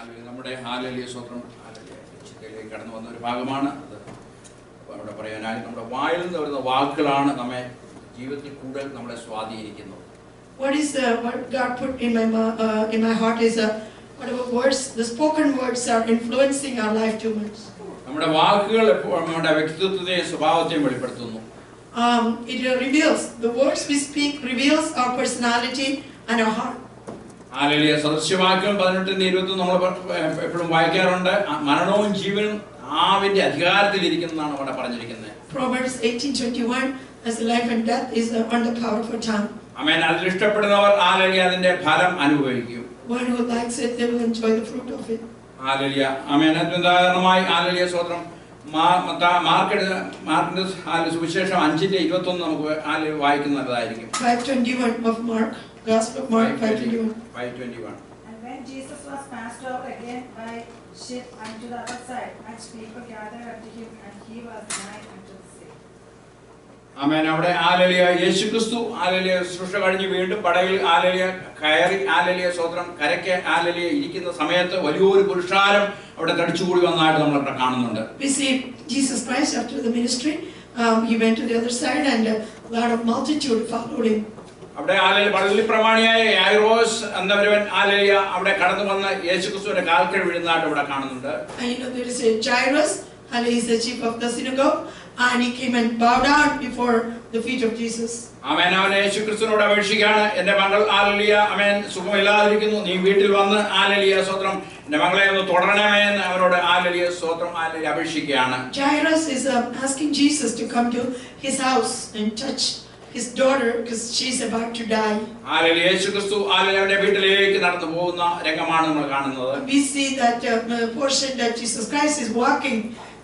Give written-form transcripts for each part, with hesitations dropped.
നമ്മുടെ ഹാലലിയ സ്വത്രം ചിന്തയിലേക്ക് കടന്നു വന്ന ഒരു ഭാഗമാണ് അത്. അവിടെ പറയാനായി നമ്മുടെ വായിൽ നിന്ന് വരുന്ന വാക്കുകളാണ് നമ്മെ ജീവിതത്തിൽ കൂടുതൽ നമ്മളെ സ്വാധീനിക്കുന്നത്. What God put in my heart is whatever words, the spoken words are influencing our life too much. നമ്മുടെ വാക്കുകൾ എപ്പോഴും നമ്മുടെ വ്യക്തിത്വത്തെയും സ്വഭാവത്തെയും വെളിപ്പെടുത്തുന്നു. It reveals, the words we speak reveals our personality and our heart. ഹാലലിയ സദൃശ്യവാക്യം 18-21 നമ്മൾ എപ്പോഴും വായിക്കാറുണ്ട്. മരണവും ജീവനും ആവിന്റെ അധികാരത്തിൽ ഇരിക്കുന്നതാണ് അവിടെ പറഞ്ഞിരിക്കുന്നത്. Proverbs 18:21, as life and death is under the power of our tongue. ആമേൻ. അതിൽ ഇഷ്ടപ്പെടുന്നവർ ഹാലലിയ അതിന്റെ ഫലം അനുഭവിക്കും. One who likes it, they will enjoy the fruit of it. ഹാലലിയ ആമേൻ. ഉദാഹരണമായി ഹാലലിയ സ്വത്രം മാർക്കിന്റെ സുവിശേഷം 5:21 നമുക്ക് വായിക്കുന്നതായിരിക്കും. 5:21 of Mark, Gospel of Mark 5:21. 5:21. And when Jesus was passed over again by ship unto the other side, much people gathered unto him, and he was nigh unto the sea. ആമേൻ. അവിടെ ഹാലലിയ യേശുക്രിസ്തു ഹാലലിയ സൃഷ്ടി കഴിഞ്ഞ് വീണ്ടും പടയിൽ ഹാലലിയ കയറി ഹാലലിയ സ്വത്രം കരയ്ക്ക് ഹാലലിയ ഇരിക്കുന്ന സമയത്ത് വലിയൊരു പുരുഷാരം അവിടെ തടിച്ചുകൂടി വന്നതായിട്ട് നമ്മൾ അവിടെ കാണുന്നുണ്ട്. We see Jesus Christ after the ministry, he went to the other side and a lot of multitude followed him. അവിടെ ഹാലലിയ പള്ളി പ്രമാണിയായ യായിറോസ് എന്നവരവൻ ഹാലലിയ അവിടെ കടന്നു വന്ന് യേശുക്രിസ്തുവിന്റെ കാൽക്കൽ വീഴുന്നതായിട്ട് ഇവിടെ കാണുന്നുണ്ട്. And there is a Jairus, and he is the chief of the synagogue, and he came and bowed down before the feet of Jesus. ആമേൻ. അവൻ യേശുക്രിസ്തുവിനോട് അപേക്ഷിക്കുകയാണ്, എന്റെ മകൾ ഹാലലിയ ആമേൻ സുഖമില്ലാതിരിക്കുന്നു, നീ വീട്ടിൽ വന്ന് ഹാലലിയ സ്വത്രം എന്റെ മകളെ ഒന്ന് തുടരണമേ എന്ന് അവനോട് ഹാലലിയ സ്വത്രം ഹാലലിയ അപേക്ഷിക്കുകയാണ്. Jairus is asking Jesus to come to his house and touch his daughter because she is about to die. ഹാലലിയ യേശുക്രിസ്തു ഹാലലിയ അവന്റെ വീട്ടിലേക്ക് നടന്നു പോകുന്ന രംഗമാണ് നമ്മൾ കാണുന്നത്. We see that portion that Jesus Christ is walking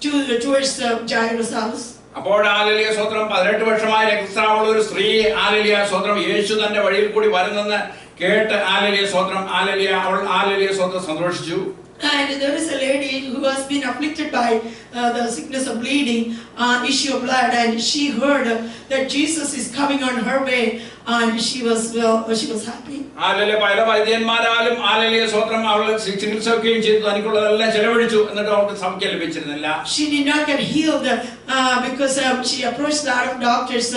towards Jairus' house. അപ്പോൾ ഹാലലിയ സ്വത്രം 18 വർഷമായ രക്തസ്രാവമുള്ള ഒരു സ്ത്രീ ഹാലലിയ സ്വത്രം യേശു തന്റെ വഴിയിൽ കൂടി വരുന്നെന്ന് കേട്ട് ഹാലലിയ സ്വത്രം ഹാലലിയ അവൾ ഹാലലിയ സ്വത്രം സന്തോഷിച്ചു. And there is a lady who has been afflicted by the sickness of bleeding, issue of blood, and she heard that Jesus is coming on her way, and she was happy. ഹാലലിയ പല വൈദ്യന്മാരാലും ഹാലലിയ സ്വത്രം അവൾ ചികിത്സയൊക്കെയും ചെയ്തു, തനിക്കുള്ളതെല്ലാം ചെലവഴിച്ചു, എന്നിട്ട് അവൾക്ക് സൗഖ്യം ലഭിച്ചിരുന്നില്ല. She did not get healed because she approached a lot of doctors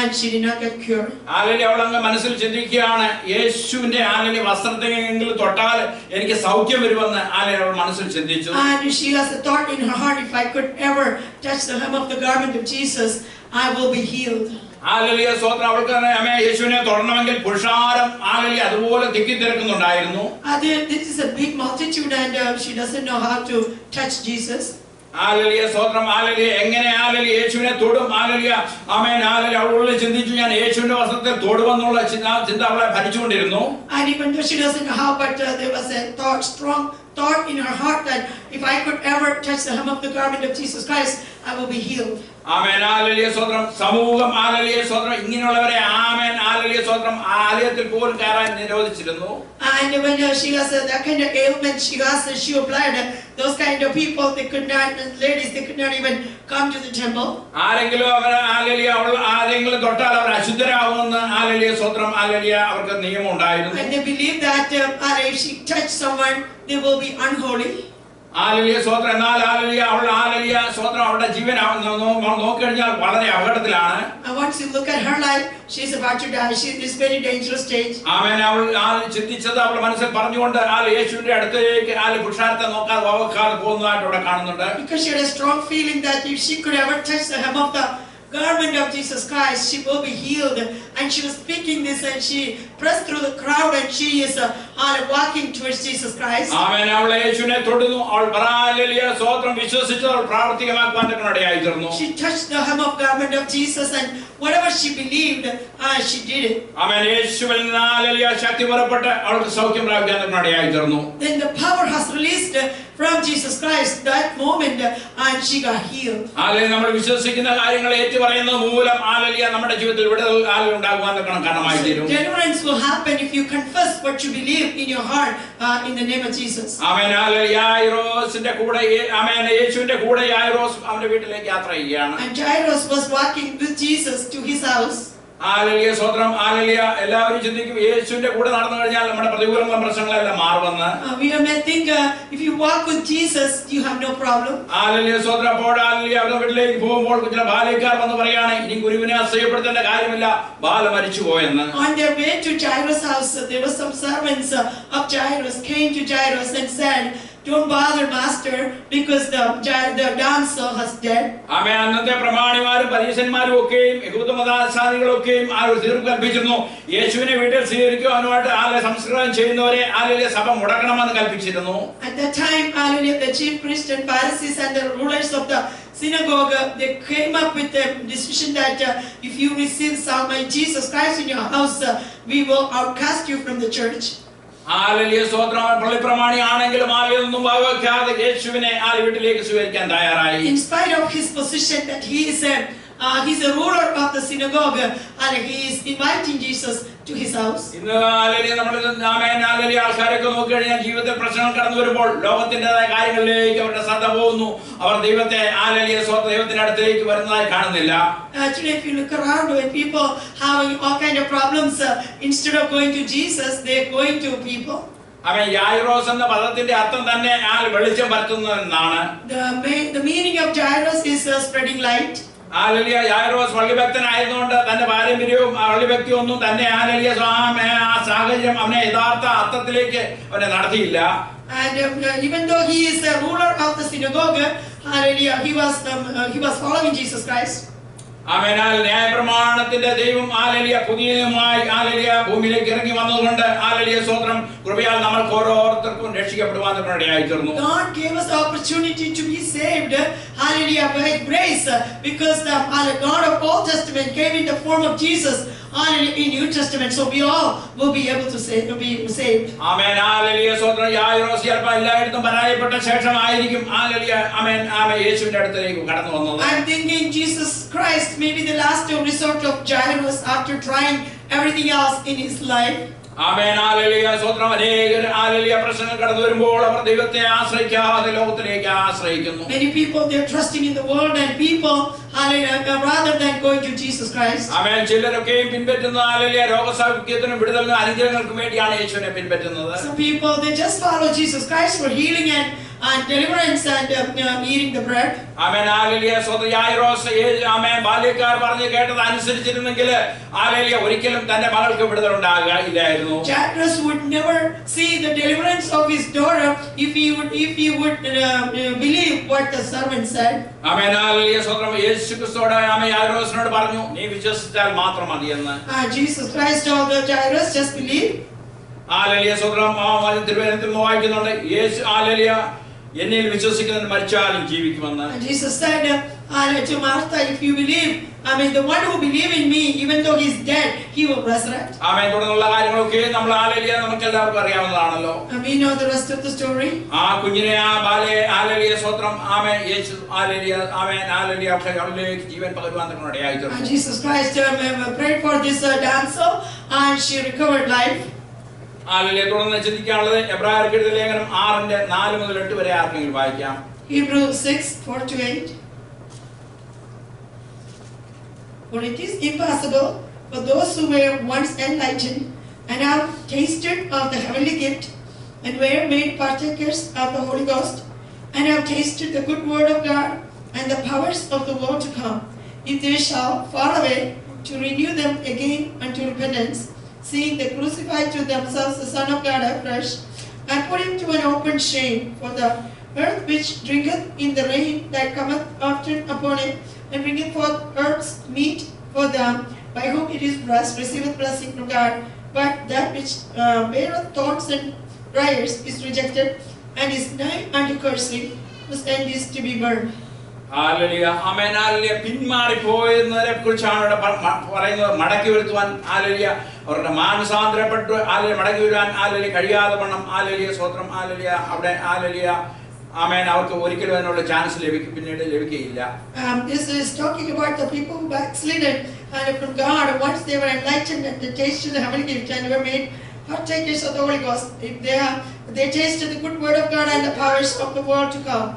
and she did not get cured. ഹാലലിയ അവൾ അങ്ങ് മനസ്സിൽ ചിന്തിക്കുകയാണ്, യേശുവിന്റെ ഹാലലിയ വസ്ത്രത്തെങ്കിലും തൊട്ടാൽ എനിക്ക് സൗഖ്യം വരുമെന്ന് ഹാലലിയ അവൾ മനസ്സിൽ ചിന്തിച്ചു. And she has a thought in her heart, if I could ever touch the hem of the garment of Jesus, I will be healed. ഹാലലിയ സ്വത്രം അവൾക്ക് യേശുവിനെ തൊടണമെങ്കിൽ പുരുഷാരം ഹാലലിയ അതുപോലെ തിക്കിത്തിരക്കുന്നുണ്ടായിരുന്നു. This is a big multitude and she doesn't know how to touch Jesus. ഹാലലിയ സ്വത്രം ഹാലലിയ എങ്ങനെ ഹാലലിയ യേശുവിനെ തൊടും ഹാലലിയ ആമേൻ. ഹാലലിയ അവളുള്ളിൽ ചിന്തിച്ചു, ഞാൻ യേശുവിന്റെ വസ്ത്രത്തെ തൊടുമെന്നുള്ള ചിന്ത അവളെ ഭരിച്ചുകൊണ്ടിരുന്നു. And even though she doesn't know how, but there was a strong thought in her heart that if I could ever touch the hem of the garment of Jesus Christ, I will be healed. ആമേൻ. ഹാലലിയ സ്വത്രം സമൂഹം ഹാലലിയ സ്വത്രം ഇങ്ങനെയുള്ളവരെ ആമേൻ ഹാലലിയ സ്വത്രം ആലയത്തിൽ പോലും കയറാൻ നിരോധിച്ചിരുന്നു. And when she has that kind of ailment, she has the issue of blood, those kind of people, they could not, ladies, they could not even come to the temple. ആരെങ്കിലും ആരെങ്കിലും തൊട്ടാൽ അവർ അശുദ്ധരാകുമെന്ന് ഹാലലിയ സ്വത്രം ഹാലലിയ അവർക്ക് നിയമം ഉണ്ടായിരുന്നു. And they believe that if she touched someone, they will be unholy. ഹാലലിയ സ്വത്രം. എന്നാൽ ഹാലലിയ സ്വത്രം അവളുടെ ജീവൻ നോക്കിക്കഴിഞ്ഞാൽ വളരെ അപകടത്തിലാണ്. And once you look at her life, she is about to die. She is in this very dangerous stage. ആമേൻ. അവൾ ചിന്തിച്ചത് അവൾ മനസ്സിൽ പറഞ്ഞുകൊണ്ട് യേശുവിന്റെ അടുത്തേക്ക് പുരുഷാരത്തെ നോക്കാതെ പോകുന്നതായിട്ട് ഇവിടെ കാണുന്നുണ്ട്. Because she had a strong feeling that if she could ever touch the hem of the garment of Jesus Christ, she will be healed. And she was speaking this and she pressed through the crowd and she is walking towards Jesus Christ. ആമേൻ. അവൾ യേശുവിനെ തൊടുന്നു. അവൾ ഹാലലിയ സ്വത്രം വിശ്വസിച്ച് അവൾ പ്രാവർത്തികമാക്കുവാൻ ഇടയായി തീർന്നു. She touched the hem of garment of Jesus and whatever she believed, she did it. ആമേൻ. യേശുവിൽ നിന്ന് ഹാലലിയ ശക്തി പുറപ്പെട്ട് അവൾക്ക് സൗഖ്യം പ്രാപിക്കാൻ ഇടയായി തീർന്നു. Then the power has released from Jesus Christ that moment and she got healed. ഹാലലിയ നമ്മൾ വിശ്വസിക്കുന്ന കാര്യങ്ങൾ ഏറ്റുപറയുന്നത് മൂലം ഹാലലിയ നമ്മുടെ ജീവിതത്തിൽ വിടുതൽ ഉണ്ടാകുവാൻ കാരണമായി തീരും. Deliverance will happen if you confess what you believe in your heart in the name of Jesus. ആമേൻ. ഹാലലിയ യായിറോസിന്റെ കൂടെ ആമേൻ യേശുവിന്റെ കൂടെ യായിറോസ് അവന്റെ വീട്ടിലേക്ക് യാത്ര ചെയ്യുകയാണ്. And Jairus was walking with Jesus to his house. Hallelujah സ്തോത്രം ഹല്ലേലൂയ എല്ലാവരും ചിന്തിക്കും യേശുവിന്റെ കൂടെ നടന്നു കഴിഞ്ഞാൽ നമ്മുടെ പ്രതികൂലങ്ങളും പ്രശ്നങ്ങളെല്ലാം മാറുമെന്ന്. We may think if you walk with Jesus you have no problem. Hallelujah സ്തോത്രം. അപ്പോൾ ഹല്ലേലൂയ അവരുടെ വീട്ടിലേക്ക് പോകുമ്പോൾ ചില ബാല്യക്കാർ വന്ന് പറയാണ് ഇനി ഗുരുവിനെ അസഹ്യപ്പെടുത്തേണ്ട കാര്യമില്ല, ബാല മരിച്ചു പോയെന്ന്. On their way to Jairus' house there were some servants of Jairus came to Jairus and said, don't bother master because the dancer has dead. ആമേൻ. അന്നത്തെ പ്രമാണിമാരും പരീശന്മാരും ഒക്കെയും യഹൂദമതശാസ്ത്രികളൊക്കെയും ആ ഒരു തീർപ്പ് കൽപ്പിച്ചിരുന്നു. യേശുവിനെ വീട്ടിൽ സ്വീകരിക്കുവാനുമായിട്ട് ആളെ സംസ്കൃതം ചെയ്യുന്നവരെ ആളുകളെ സഭ മുടക്കണമെന്ന് കൽപ്പിച്ചിരുന്നു. At that time, hallelujah, the chief priests and Pharisees and the rulers of the synagogue, they came up with a decision that if you receive Jesus Christ in your house, we will outcast you from the church. Hallelujah സ്തോത്രം. പള്ളിപ്രമാണി ആണെങ്കിലും ആലയൊന്നും വകവയ്ക്കാതെ യേശുവിനെ ആ വീട്ടിലേക്ക് സ്വീകരിക്കാൻ തയ്യാറായി. In spite of his position that he's a ruler of the synagogue, and he is inviting Jesus to his house. ഇന്ന് hallelujah നമ്മൾ ആമേൻ ഹല്ലേലൂയ ആൾക്കാരൊക്കെ നോക്കിക്കഴിഞ്ഞാൽ ജീവിതത്തിൽ പ്രശ്നങ്ങൾ കടന്നു വരുമ്പോൾ ലോകത്തിൻ്റെതായ കാര്യങ്ങളിലേക്ക് അവരുടെ ശ്രദ്ധ പോകുന്നു. അവർ ദൈവത്തെ ഹല്ലേലൂയ സ്തോത്രം ദൈവത്തിന്റെ അടുത്തേക്ക് വരുന്നതായി കാണുന്നില്ല. Actually, if you look around, when people having all kind of problems, instead of going to Jesus, they are going to people. ആമേൻ. യായിറോസ് എന്ന പദത്തിന്റെ അർത്ഥം തന്നെ ആൾ വെളിച്ചം പരത്തുന്നതെന്നാണ്. The meaning of Jairus is spreading light. ഹല്ലേലൂയ. യായിറോസ് പള്ളിഭക്തനായതുകൊണ്ട് തന്റെ പാരമ്പര്യവും പള്ളിഭക്തിയും ഒന്നും തന്നെ ഹല്ലേലൂയ ആ സാഹചര്യം അവനെ യഥാർത്ഥ അർത്ഥത്തിലേക്ക് അവനെ നടത്തിയില്ല. And even though he is a ruler of the synagogue, hallelujah, he was following Jesus Christ. ആമേൻ. ന്യായപ്രമാണത്തിന്റെ ദൈവം ഹല്ലേലൂയ പുതിയതുമായി ഹല്ലേലൂയ ഭൂമിയിലേക്ക് ഇറങ്ങി വന്നതുകൊണ്ട് ഹല്ലേലൂയ സ്തോത്രം കൃപയാൽ നമ്മൾക്ക് ഓരോരുത്തർക്കും രക്ഷിക്കപ്പെടുവാൻ ഇടയായി തീർന്നു. God gave us the opportunity to be saved, hallelujah, by grace, because the God of Old Testament came in the form of Jesus, hallelujah, in New Testament, so we all will be able to be saved. Amen. Hallelujah സ്തോത്രം. യായിറോസ് ചിലപ്പോൾ എല്ലായിടത്തും പരാജയപ്പെട്ട ശേഷമായിരിക്കും hallelujah ആമേൻ ആമേൻ യേശുവിന്റെ അടുത്തേക്ക് കടന്നു വന്നത്. I'm thinking Jesus Christ may be the last resort of Jairus after trying everything else in his life. ആമേൻ. ഹല്ലേലൂയ സ്തോത്രം. അനേകർ ഹല്ലേലൂയ പ്രശ്നങ്ങൾ കടന്നു വരുമ്പോൾ അവർ ദൈവത്തെ ആശ്രയിക്കാതെ ലോകത്തിലേക്ക് ആശ്രയിക്കുന്നു. Many people, they are trusting in the world and people, hallelujah, rather than going to Jesus Christ. ആമേൻ. ചിലരൊക്കെയും പിൻപറ്റുന്ന ഹല്ലേലൂയ രോഗസൗഖ്യത്തിനും വിടുതലിനും അനുഗ്രഹങ്ങൾക്കും വേണ്ടിയാണ് യേശുവിനെ പിൻപറ്റുന്നത്. Some people, they just follow Jesus Christ for healing and deliverance and eating the bread. Amen. Hallelujah സ്തോത്രം. യായിറോസ് ആമേൻ ബാല്യക്കാർ പറഞ്ഞു കേട്ടത് അനുസരിച്ചിരുന്നെങ്കിൽ ഹല്ലേലൂയ ഒരിക്കലും തന്റെ മകൾക്ക് വിടുതൽ ഉണ്ടാകില്ലായിരുന്നു. Jairus would never see the deliverance of his daughter if he would believe what the servant said. Amen. Hallelujah സ്തോത്രം. യേശുക്രിസ്തുവോട് ആമേൻ യായിറോസിനോട് പറഞ്ഞു നീ വിശ്വസിച്ചാൽ മാത്രം മതിയെന്ന്. Jesus Christ told Jairus, just believe. Hallelujah സ്തോത്രം. തിരുവചനത്തിൽ വായിക്കുന്നുണ്ട് യേശു ഹല്ലേലൂയ എന്നിൽ വിശ്വസിക്കുന്നവൻ മരിച്ചാലും ജീവിക്കുമെന്ന്. And Jesus said to Martha, if you believe, the one who believe in me, even though he is dead, he will resurrect. ആമേൻ. തുടർന്നുള്ള കാര്യങ്ങളൊക്കെ നമ്മൾ ഹല്ലേലൂയ നമുക്ക് എല്ലാവർക്കും അറിയാവുന്നതാണല്ലോ. We know the rest of the story. ആ കുഞ്ഞിനെ ആ ബാലയെ ഹല്ലേലൂയ സ്തോത്രം ആമേൻ യേശു ഹല്ലേലൂയ ആമേൻ ഹല്ലേലൂയ അവളിലേക്ക് ജീവൻ പകരുവാൻ ഇടയായി തീർന്നു. And Jesus Christ prayed for this dancer and she recovered life. Hallelujah. തുടർന്ന് ചിന്തിക്കാനുള്ളത് എബ്രായർക്ക് എഴുതിയ ലേഖനം 6:4-8 വരെ ആർക്കെങ്കിലും വായിക്കാം. Hebrews 6:4-8. For it is impossible for those who were once enlightened and have tasted of the heavenly gift and were made partakers of the Holy Ghost and have tasted the good word of God and the powers of the world to come, if they shall fall away, to renew them again unto repentance, seeing they crucified to themselves the Son of God afresh, and put him to an open shame. For the earth which drinketh in the rain that cometh often upon it, and bringeth forth herbs meet for them, by whom it is blessed, receiveth blessing from God. But that which beareth thorns and briars is rejected, and is nigh unto cursing, whose end is to be burned. ഹല്ലേലൂയ. ആമേൻ. ഹല്ലേലൂയ. പിന്മാറിപ്പോയവരെ കുറിച്ചാണ് ഇവിടെ പറയുന്നത്. മടക്കി വരുത്തുവാൻ hallelujah അവരുടെ മാനസാന്തരപ്പെട്ട് ഹല്ലേലൂയ മടക്കി വരുവാൻ ഹല്ലേലൂയ കഴിയാതെ വണ്ണം ഹല്ലേലൂയ സ്തോത്രം ഹല്ലേലൂയ അവിടെ ഹല്ലേലൂയ ആമേൻ അവർക്ക് ഒരിക്കലും അതിനുള്ള ചാൻസ് പിന്നീട് ലഭിക്കുകയില്ല. This is talking about the people who backslidden from God once they were enlightened and they tasted the heavenly gift and were made partakers of the Holy Ghost. If they tasted the good word of God and the powers of the world to come.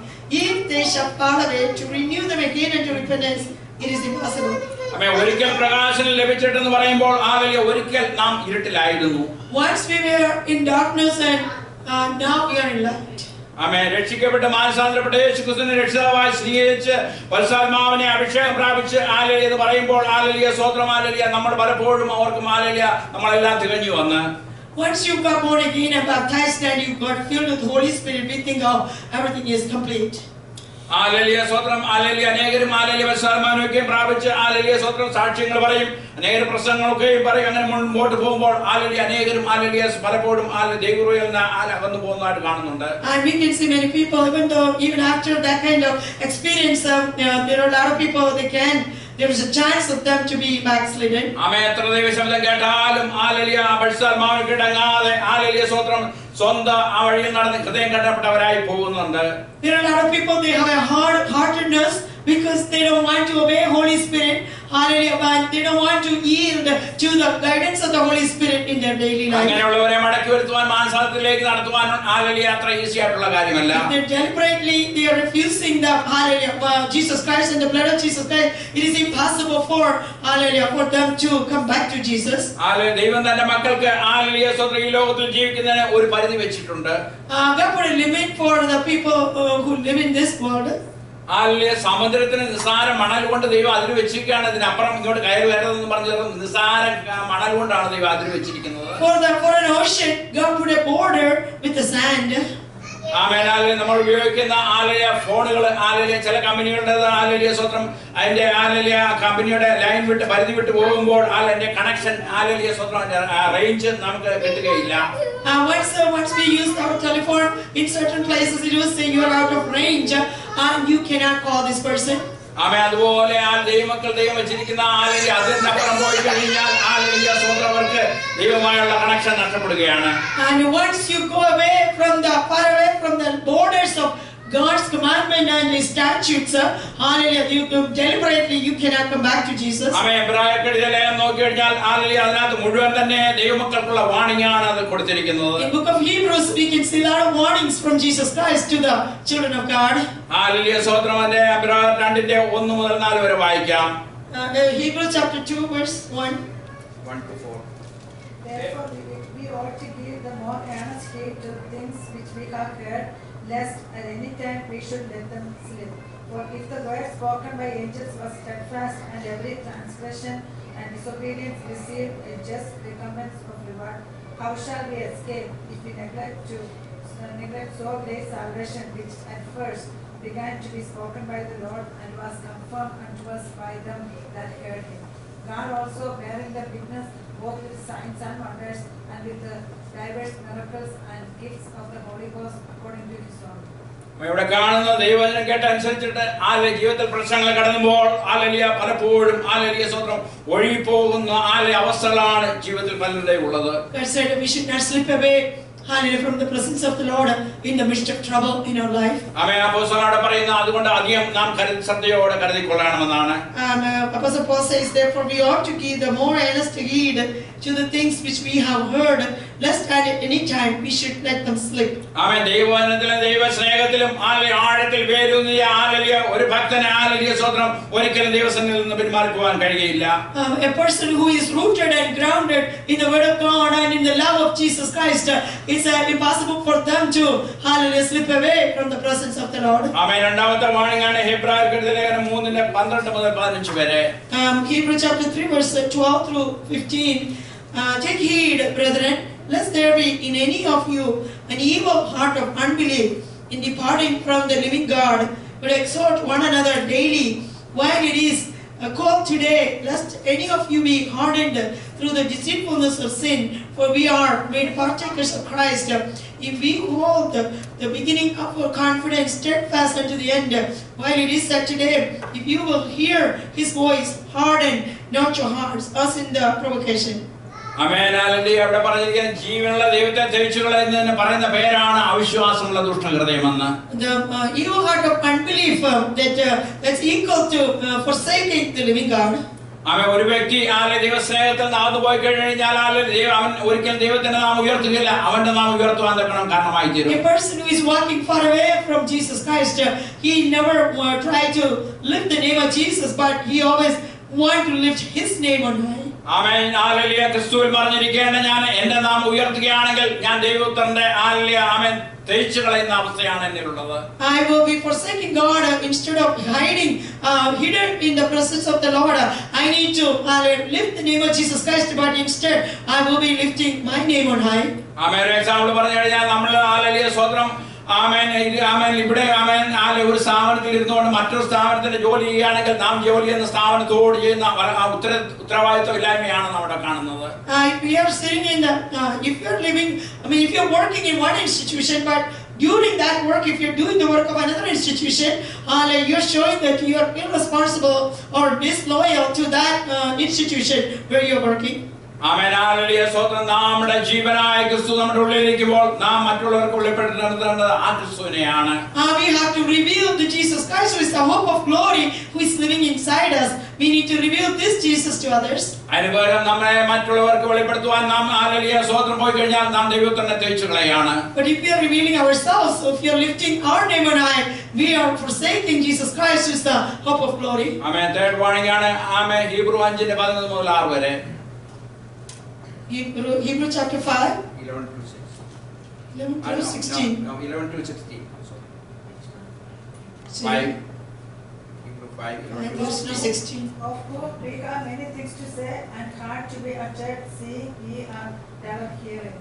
If they shall fall away, to renew them again unto repentance, it is impossible. അമ്മേ ഒരിക്കൽ പ്രകാശനം ലഭിച്ചിട്ടെന്ന് പറയുമ്പോൾ ആലലിയ ഒരിക്കൽ നാം ഇരുട്ടിലായിരുന്നു. Once we were in darkness and now we are in light. ആമേൻ. രക്ഷിക്കപ്പെട്ട് മാനസാന്തരപ്പെട്ട യേശുക്രിസ്തുവിനെ രക്ഷിതാവായി സ്വീകരിച്ച് പരിശുദ്ധാത്മാവിനെ അഭിഷേകം പ്രാപിച്ച് ആലലിയ എന്ന് പറയുമ്പോൾ ആലലിയ സ്തോത്രം ആലലിയ നമ്മൾ പലപ്പോഴും അവർക്കും ആലലിയ നമ്മളെല്ലാം തികഞ്ഞു വന്ന് Once you got born again and baptized and you got filled with the Holy Spirit, we think, oh, everything is complete. ആലലിയ സ്വത്രം ആലലിയ അനേകരും ആലലിയ പരിശുദ്ധാത്മാവിനെയൊക്കെയും പ്രാപിച്ച് ആലലിയ സ്വത്രം സാക്ഷ്യങ്ങൾ പറയും, അനേക പ്രസംഗങ്ങളൊക്കെയും പറയും. അങ്ങനെ മുൻപോട്ട് പോകുമ്പോൾ ആലലിയ അനേകരും ആലലിയ പലപ്പോഴും ദൈവകൃപയിൽ നിന്ന് അകന്നു പോകുന്നതായിട്ട് കാണുന്നുണ്ട്. And we can see many people, even after that kind of experience, there are a lot of people there is a chance of them to be backslidden. ആമേൻ. എത്ര ദൈവശബ്ദം കേട്ടാലും ആലലിയ പരിശുദ്ധാത്മാവിനെ കിടങ്ങാതെ ആലലിയ സ്വത്രം സ്വന്തം ആ വഴിയിൽ നടന്ന് ഹൃദയം കെട്ടപ്പെട്ടവരായി പോകുന്നുണ്ട്. There are a lot of people, they have a hard-heartedness because they don't want to obey Holy Spirit. Hallelujah. But they don't want to yield to the guidance of the Holy Spirit in their daily life. അങ്ങനെയുള്ളവരെ മടക്കി വരുത്തുവാൻ മാനസാന്തരത്തിലേക്ക് നടത്തുവാൻ ആലലിയ അത്ര easy ആയിട്ടുള്ള കാര്യമല്ല. They are refusing the hallelujah Jesus Christ and the blood of Jesus Christ. It is impossible for hallelujah for them to come back to Jesus. ദൈവം തന്റെ മക്കൾക്ക് ആലലിയ സ്വന്തം ഈ ലോകത്തിൽ ജീവിക്കുന്നതിന് ഒരു പരിധി വെച്ചിട്ടുണ്ട്. God put a limit for the people who live in this world. ആലലിയ സമുദ്രത്തിന് നിസ്സാര മണൽ കൊണ്ട് ദൈവം അതിര് വെച്ചിരിക്കുകയാണ്. ഇതിനപ്പുറം ഇങ്ങോട്ട് കയറി വരരുതെന്ന് പറഞ്ഞത് നിസ്സാര മണൽ കൊണ്ടാണ് ദൈവം അതിര് വെച്ചിരിക്കുന്നത്. For an ocean, God put a border with the sand. ആമേനാലിയ നമ്മൾ ഉപയോഗിക്കുന്ന ആലലിയ ഫോണുകൾ ആലലിയ ചില കമ്പനികളുടെ ആലലിയ സ്വത്രം അതിന്റെ ആലലിയ കമ്പനിയുടെ ലൈൻ വിട്ട് പരിധി വിട്ട് പോകുമ്പോൾ അതിന്റെ കണക്ഷൻ ആലലിയ സ്വത്രം റേഞ്ച് നമുക്ക് കിട്ടുകയില്ല. Once we use our telephone in certain places, it will say you are out of range and you cannot call this person. ആമേൻ. അതുപോലെ ദൈവമക്കൾ ദൈവം വെച്ചിരിക്കുന്ന ആലലിയ അതിനപ്പുറം പോയി കഴിഞ്ഞാൽ ആലലിയ സ്വന്തം അവർക്ക് ദൈവമായുള്ള കണക്ഷൻ നഷ്ടപ്പെടുകയാണ്. And once you go far away from the borders of God's commandment and His statutes, hallelujah, you deliberately you cannot come back to Jesus. ആമേൻ. എബ്രായർക്കെഴുതിയ ലേഖനം നോക്കി കഴിഞ്ഞാൽ ഹല്ലേലൂയ അതിനകത്ത് മുഴുവൻ തന്നെ ദൈവമക്കൾക്കുള്ള വാണിംഗ് ആണ് അത് കൊടുത്തിരിക്കുന്നത്. In book of Hebrews we can see a lot of warnings from Jesus Christ to the children of God. Hallelujah സ്തോത്രം. അതിന്റെ എബ്രായർ 2:1 മുതൽ 4 വരെ വായിക്കാം. Hebrews chapter 2 verse 1 to 4. Therefore we ought to give the more earnest heed to things which we have heard, lest at any time we should let them slip. For if the word spoken by angels was steadfast, and every transgression and disobedience received a just recompense of reward, how shall we escape if we neglect so great salvation, which at first began to be spoken by the Lord, and was confirmed unto us by them that heard him? God also bearing them witness both with signs and wonders, and with the diverse miracles and gifts of the Holy Ghost according to His own. ഇവിടെ കാണുന്ന ദൈവവചനം കേട്ടനുസരിച്ചിട്ട് ആലലിയ ജീവിതത്തിൽ പ്രശ്നങ്ങൾ കടന്നുമ്പോൾ ആലലിയ പലപ്പോഴും ആലലിയ സ്വന്തം ഒഴുകിപ്പോകുന്ന ആലയ അവസ്ഥകളാണ് ജീവിതത്തിൽ പലരുടെയും ഉള്ളത്. God said we should not slip away, hallelujah, from the presence of the Lord in the midst of trouble in our life. ആമേൻ. അപ്പോസ്തലനോട് പറയുന്ന അതുകൊണ്ട് അധികം നാം ശ്രദ്ധയോടെ കരുതിക്കൊള്ളണമെന്നാണ്. Apostle Paul says, therefore we ought to give the more earnest heed to the things which we have heard, lest at any time we should let them slip. ആമേൻ. ദൈവവചനത്തിലും ദൈവസ്നേഹത്തിലും ആഴത്തിൽ വേരൂന്നിയ ആലലിയ ഒരു ഭക്തന് ആലലിയ സ്വന്തം ഒരിക്കലും ദൈവസന്നിധിയിൽ നിന്ന് പിന്മാറിപ്പോകാൻ കഴിയില്ല. A person who is rooted and grounded in the word of God and in the love of Jesus Christ, it's impossible for them to hallelujah slip away from the presence of the Lord. ആമേൻ. രണ്ടാമത്തെ warning ആണ് ഹെബ്രായർക്കെഴുതിയ ലേഖനം 3:12 മുതൽ 15 വരെ. Hebrews chapter 3 verse 12 through 15. Take heed, brethren, lest there be in any of you an evil heart of unbelief in departing from the living God, but exhort one another daily while it is called today, lest any of you be hardened through the deceitfulness of sin. For we are made partakers of Christ, if we hold the beginning of our confidence steadfast unto the end. While it is said today, if you will hear His voice, harden not your hearts, as in the provocation. Amen. Hallelujah. അവിടെ പറഞ്ഞിരിക്കുന്ന ജീവനുള്ള ദൈവത്തെ ത്യജിച്ചുകളയുന്നതിന് പറയുന്ന പേരാണ് അവിശ്വാസമുള്ള ദുഷ്ടഹൃദയമെന്ന്. The evil heart of unbelief that's equal to forsaking the living God. ആമേൻ. ഒരു വ്യക്തി ദൈവസ്നേഹത്തിൽ നടന്നു പോയി കഴിഞ്ഞാൽ അവൻ ഒരിക്കലും ദൈവത്തിന്റെ നാമം ഉയർത്തുകയില്ല, അവന്റെ നാമം ഉയർത്തുവാൻ തക്കണം കാരണമായി തീരും. A person who is walking far away from Jesus Christ, he never try to lift the name of Jesus, but he always want to lift His name on high. Amen. Hallelujah. ക്രിസ്തുവിൽ മറിഞ്ഞിരിക്കേണ്ട ഞാൻ എന്റെ നാം ഉയർത്തുകയാണെങ്കിൽ ഞാൻ ദൈവപുത്രന്റെ hallelujah ആമേൻ തേച്ചു കളയുന്ന അവസ്ഥയാണ് എന്നിലുള്ളത്. I will be forsaking God instead of hidden in the presence of the Lord. I need to lift the name of Jesus Christ, but instead I will be lifting my name on high. ആമേൻ. ഒരു example പറഞ്ഞു കഴിഞ്ഞാൽ നമ്മൾ hallelujah സ്വത്രം ആമേൻ ആമേൻ ഇവിടെ ആമേൻ ഒരു സ്ഥാപനത്തിൽ ഇരുന്നുകൊണ്ട് മറ്റൊരു സ്ഥാപനത്തിന്റെ ജോലി ചെയ്യുകയാണെങ്കിൽ നാം ജോലി ചെയ്യുന്ന സ്ഥാപനത്തോട് ചെയ്യുന്ന ഉത്തരവാദിത്വം ഇല്ലായ്മയാണ് നമ്മുടെ കാണുന്നത്. If we are sitting in the, if you are living, if you are working in one institution, but during that work, if you are doing the work of another institution, you are showing that you are irresponsible or disloyal to that institution where you are working. ആമേൻ. ഹല്ലേലൂയ. സ്വതന്ത്രം. നമ്മുടെ ജീവനായ ക്രിസ്തു നമ്മുടെ ഉള്ളിലിരിക്കുമ്പോൾ നാം മറ്റുള്ളവർക്ക് വെളിപ്പെടുത്തേണ്ടത് ആ ക്രിസ്തുവിനെയാണ്. We have to reveal the Jesus Christ who is the hope of glory, who is living inside us. We need to reveal this Jesus to others. അതിന് പകരം നമ്മളെ മറ്റുള്ളവർക്ക് വെളിപ്പെടുത്തുവാൻ നാം ഹല്ലേലൂയ സ്വതന്ത്രം പോയി കഴിഞ്ഞാൽ നാം ദൈവത്തിനെ തേച്ചു കളയാണ്. But if we are revealing ourselves, if we are lifting our name on high, we are forsaking Jesus Christ who is the hope of glory. Amen. Third warning ആണ് ആമേൻ ഹീബ്രു 5:11 മുതൽ 6 വരെ. Hebrew chapter 5, 11 to 6. 11 to 16. No, 11 to 16. See, 5. Hebrew 5. 11 to verse 16. Of whom we have many things to say and hard to be uttered, seeing ye are dull of hearing.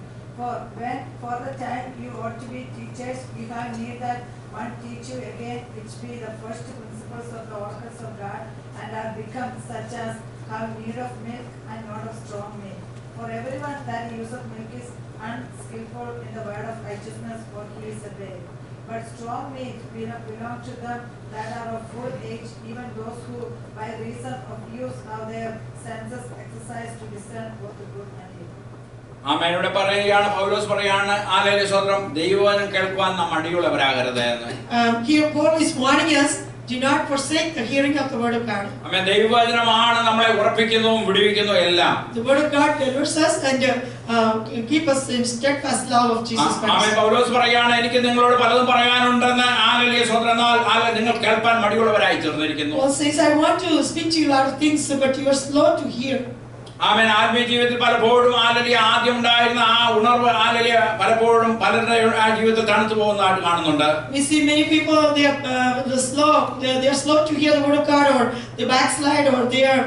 For the time you ought to be teachers, you have need that one teach you again, which be the first principles of the oracles of God, and are become such as have need of milk and not of strong meat. For everyone that useth milk is unskillful in the word of righteousness, for he is a babe. But strong meat belong to them that are of full age, even those who by reason of use have their senses exercised to discern both the good and evil. ആമേൻ. ഇവിടെ പറയുകയാണ്, പൗലോസ് പറയുകയാണ് hallelujah സ്വതന്ത്രം ദൈവവചനം കേൾക്കുവാൻ നാം മടിയുള്ളവരാകരുത് എന്ന്. Here Paul is warning us, do not forsake the hearing of the word of God. ആമേൻ. ദൈവവചനമാണ് നമ്മളെ ഉറപ്പിക്കുന്നതും വിടുവിക്കുന്നതും എല്ലാം. The word of God delivers us and keep us in steadfast love of Jesus amen. Christ. പൗലോസ് പറയുകയാണ്, എനിക്ക് നിങ്ങളോട് പലതും പറയാനുണ്ടെന്ന് hallelujah സ്വതന്ത്രം എന്നാൽ നിങ്ങൾ കേൾപ്പാൻ മടിയുള്ളവരായി തീർന്നിരിക്കുന്നു. Paul says, I want to speak to you a lot of things, but you are slow to hear. ആമേൻ. ആത്മീയ ജീവിതത്തിൽ പലപ്പോഴും ഹല്ലേലൂയ ആദ്യം ഉണ്ടായിരുന്ന ആ ഉണർവ് ഹല്ലേലൂയ പലപ്പോഴും പലരുടെ ജീവിതത്തിൽ തണുത്തു പോകുന്നതായിട്ട് കാണുന്നുണ്ട്. We see many people, they are slow to hear the word of God, or they backslide, or they are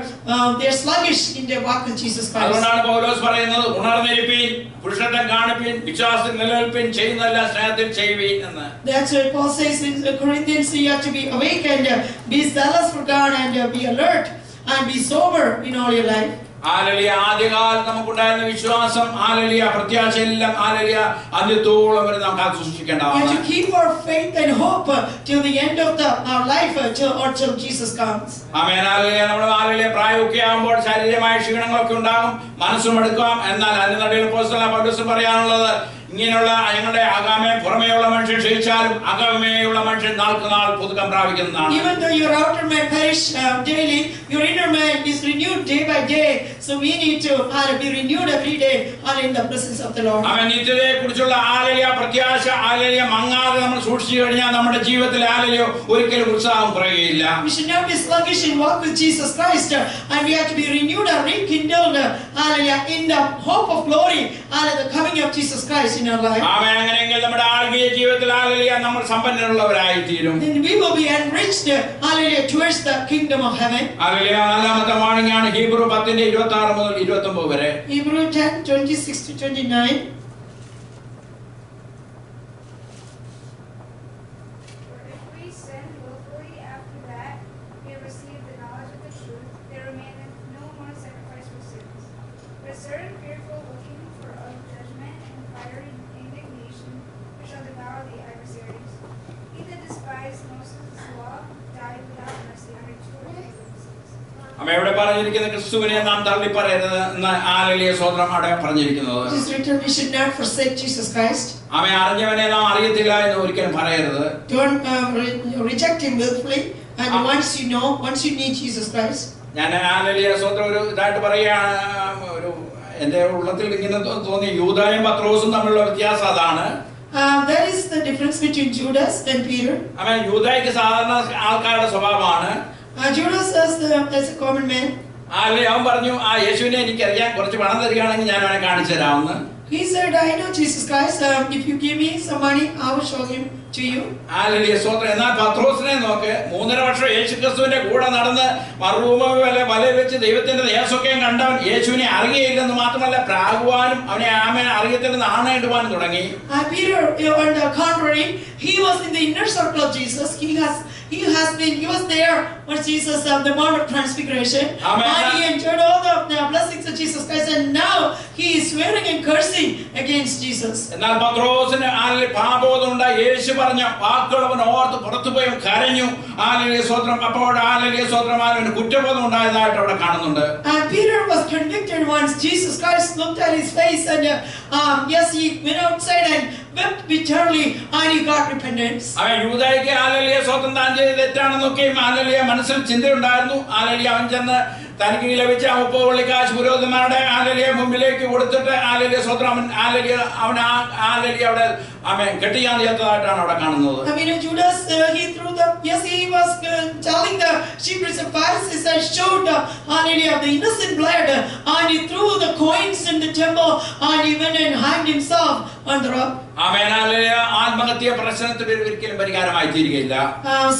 sluggish in their walk with Jesus Christ. അതുകൊണ്ടാണ് പൗലോസ് പറയുന്നത്, ഉണർന്നിരിപ്പീൻ, പുരുഷത്വം കാണിപ്പീൻ, വിശ്വാസത്തിൽ നിലനിൽപ്പീൻ, ചെയ്യുന്നതെല്ലാം സ്നേഹത്തിൽ ചെയ്യുവീൻ എന്ന്. That's why Paul says in Corinthians, you have to be awake and be zealous for God and be alert and be sober in all your life. Hallelujah. ആദ്യകാലത്ത് നമുക്കുണ്ടായിരുന്ന വിശ്വാസം hallelujah പ്രത്യാശയെല്ലാം hallelujah അന്ത്യത്തോളം വരെ നാം കാത്തു We സൂക്ഷിക്കേണ്ടതാണ്. have to keep our faith and hope till the end of our life, till Jesus comes. Amen. Hallelujah. നമ്മൾ hallelujah പ്രായമൊക്കെ ആകുമ്പോൾ ശാരീരികമായ ക്ഷീണങ്ങളൊക്കെ ഉണ്ടാകും, മനസ്സും എടുക്കാം. എന്നാൽ അതിന് നടുവിൽ അപ്പോസ്തലനായ പൗലോസ് പറയാനുള്ളത്, ഇങ്ങനെയുള്ള ഞങ്ങളുടെ അകമേ പുറമേയുള്ള മനുഷ്യൻ ക്ഷയിച്ചാലും അകമേയുള്ള മനുഷ്യൻ നാൾക്കുനാൾ പുതുക്കം പ്രാപിക്കുന്നതാണ്. Even though your outer man perish daily, your inner man is renewed day by day. So we need to be renewed every day in the presence of the Lord. ആമേൻ. നിത്യതയെ കുറിച്ചുള്ള ഹല്ലേലൂയ പ്രത്യാശ ഹല്ലേലൂയ മങ്ങാതെ നമ്മൾ സൂക്ഷിച്ചു കഴിഞ്ഞാൽ നമ്മുടെ ജീവിതത്തിൽ hallelujah ഒരിക്കലും ഉത്സാഹം കുറയുകയില്ല. We should not be sluggish in walk with Jesus Christ, and we have to be renewed and rekindled in the hope of glory the coming of Jesus Christ in our life. ആമേൻ. അങ്ങനെയെങ്കിൽ നമ്മുടെ ആത്മീയ ജീവിതത്തിൽ hallelujah നമ്മൾ സമ്പന്നരുള്ളവരായി തീരും. Then we will be enriched towards the kingdom of heaven. Hallelujah. നാലാമത്തെ വാണിംഗാണ് Hebrew 10:26 മുതൽ 29 വരെ. Hebrew 10:26 to 29. For if we sin willfully after that we have received the knowledge of the truth, there remaineth no more sacrifice for sins, but a certain fearful looking for of judgment and fiery indignation, which shall devour the adversaries. He that despised Moses' law died without mercy under 2 or 3 witnesses. അമ്മ ഇവിടെ പറഞ്ഞിരിക്കുന്ന ക്രിസ്തുവിനെ നാം തള്ളിപ്പറയരുത് എന്ന് hallelujah സ്വതന്ത്രം അവിടെ പറഞ്ഞിരിക്കുന്നത്. It is written, we should not forsake Jesus Christ. അമ്മ അറിഞ്ഞവനെ നാം അറിയത്തില്ല എന്ന് ഒരിക്കലും പറയരുത്. Don't reject him willfully. And once you need Jesus Christ. ഞാൻ ഹല്ലേലൂയ സ്വതന്ത്രം ഒരു ഇതായിട്ട് പറയുകയാണ്. ഒരു എന്റെ ഉള്ളത്തിൽ ഇങ്ങനെ തോന്നി, യൂദായും പത്രോസും തമ്മിലുള്ള വ്യത്യാസം അതാണ്. That is the difference between Judas and Peter. അമ്മ യൂദായ്ക്ക് സാധാരണ ആൾക്കാരുടെ സ്വഭാവമാണ്. Judas as a common man. അല്ലെ അവൻ പറഞ്ഞു ആ യേശുവിനെ എനിക്കറിയാം, കുറച്ച് പണം തരികയാണെങ്കിൽ ഞാൻ അവനെ കാണിച്ചു തരാമെന്ന്. He said, I know Jesus Christ. If you give me some money, I will show him to you. Hallelujah സ്തോത്രം. എന്നാൽ പത്രോസിനെ നോക്ക്, 3.5 വർഷം യേശുക്രിസ്തുവിന്റെ കൂടെ നടന്ന് വലയിൽ വെച്ച് ദൈവത്തിന്റെ ദേശമൊക്കെ കണ്ടവൻ യേശുവിനെ അറിയയില്ലെന്ന് മാത്രമല്ല പ്രാകുവാനും അവനെ അറിയത്തില്ലെന്ന് ആണയിടുവാനും തുടങ്ങി. Peter, on the contrary, he was in the inner circle of Jesus. He was there when Jesus the Mount of Transfiguration. Amen. And he enjoyed all the blessings of Jesus Christ, and now he is swearing and cursing against Jesus. എന്നാൽ പത്രോസിന് പാപബോധം ഉണ്ടായി. യേശു പറഞ്ഞ വാക്കുകൾ അവൻ ഓർത്ത് പുറത്തുപോയി കരഞ്ഞു. Hallelujah സ്തോത്രം. അപ്പോൾ ഹല്ലേലൂയ സ്തോത്രം അവന് കുറ്റബോധം ഉണ്ടായതായിട്ട് അവിടെ കാണുന്നുണ്ട്. And Peter was convicted once Jesus Christ looked at his face, and yes, he went outside and wept bitterly, and he got repentance. അവൻ യൂദായിക്ക് ഹല്ലേലൂയ സ്തോത്രം താൻ ചെയ്തത് തെറ്റാണെന്നൊക്കെയും ഹല്ലേലൂയ മനസ്സിൽ ചിന്തയുണ്ടായിരുന്നു. ഹല്ലേലൂയ അവൻ ചെന്ന് തനിക്ക് ലഭിച്ച 30 വെള്ളിക്കാശ് പുരോഹിതന്മാരുടെ ഹല്ലേലൂയ മുമ്പിലേക്ക് കൊടുത്തിട്ട് ഹല്ലേലൂയ സ്തോത്രം അവിടെ അവൻ കെട്ടിയാൻ ചേർത്തതായിട്ടാണ് അവിടെ കാണുന്നത്. I mean, Judas, he was telling the chief priests and Pharisees and showed hallelujah the innocent blood, and he threw the coins in the temple, and he went and hanged himself on the rock. ആമേൻ. ഹല്ലേലൂയ. ആത്മഹത്യ പ്രശ്നത്തിന് ഒരിക്കലും പരിഹാരമായി തീരുകയില്ല.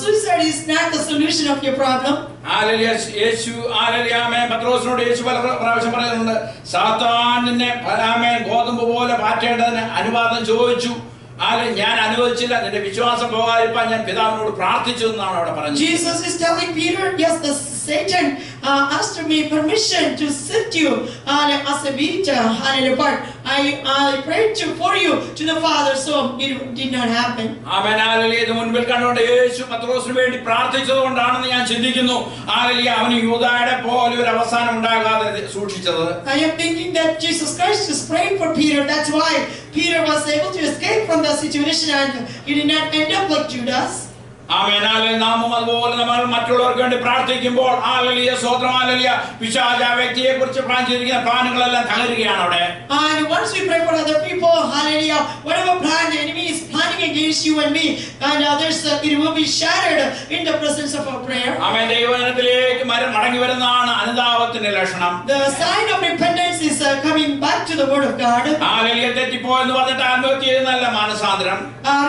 Suicide is not the solution of your problem. ഹല്ലേലൂയ. യേശു ഹല്ലേലൂയ ആമേൻ പത്രോസിനോട് യേശു പല പ്രാവശ്യം പറയുന്നുണ്ട്, സാത്താൻ നിന്നെ ഗോതമ്പ് പോലെ പാറ്റേണ്ടതിന് അനുവാദം ചോദിച്ചു. ഞാൻ അനുവദിച്ചില്ല, നിന്റെ വിശ്വാസം പോകാതിരിക്കാൻ ഞാൻ പിതാവിനോട് പ്രാർത്ഥിച്ചു എന്നാണ് അവിടെ പറഞ്ഞത്. Jesus is telling Peter, yes, the Satan asked me permission to sift you as a wheat, but I prayed for you to the Father, so it did not happen. Amen. Hallelujah. ഇത് മുൻപിൽ കണ്ടുകൊണ്ട് യേശു പത്രോസിന് വേണ്ടി പ്രാർത്ഥിച്ചതുകൊണ്ടാണെന്ന് ഞാൻ ചിന്തിക്കുന്നു. Hallelujah. അവന് യൂദായുടെ പോലെ ഒരു അവസാനം ഉണ്ടാകാതെ സൂക്ഷിച്ചത്. I am thinking that Jesus Christ is praying for Peter. That's why Peter was able to escape from the situation, and he did not end up like Judas. Amen. Hallelujah. നാമും അതുപോലെ നമ്മൾ മറ്റുള്ളവർക്ക് വേണ്ടി പ്രാർത്ഥിക്കുമ്പോൾ ഹല്ലേലൂയ സ്തോത്രം hallelujah പിശാച് ആ വ്യക്തിയെ കുറിച്ച് പ്ലാൻ ചെയ്തിരിക്കുന്ന പ്ലാനുകളെല്ലാം തകരുകയാണ് അവിടെ. And once we pray for other people, hallelujah, whatever plan the enemy is planning against you and me and others, it will be shattered in the presence of our prayer. ആമേൻ. ദൈവവചനത്തിലേക്ക് മടങ്ങി വരുന്നതാണ് അനുതാപത്തിന്റെ ലക്ഷണം. The sign of repentance is coming back to the word of God. ഹല്ലേലൂയ. തെറ്റിപ്പോയെന്ന് പറഞ്ഞിട്ട് ആത്മഹത്യ ചെയ്യുന്നതല്ല മാനസാന്തരം.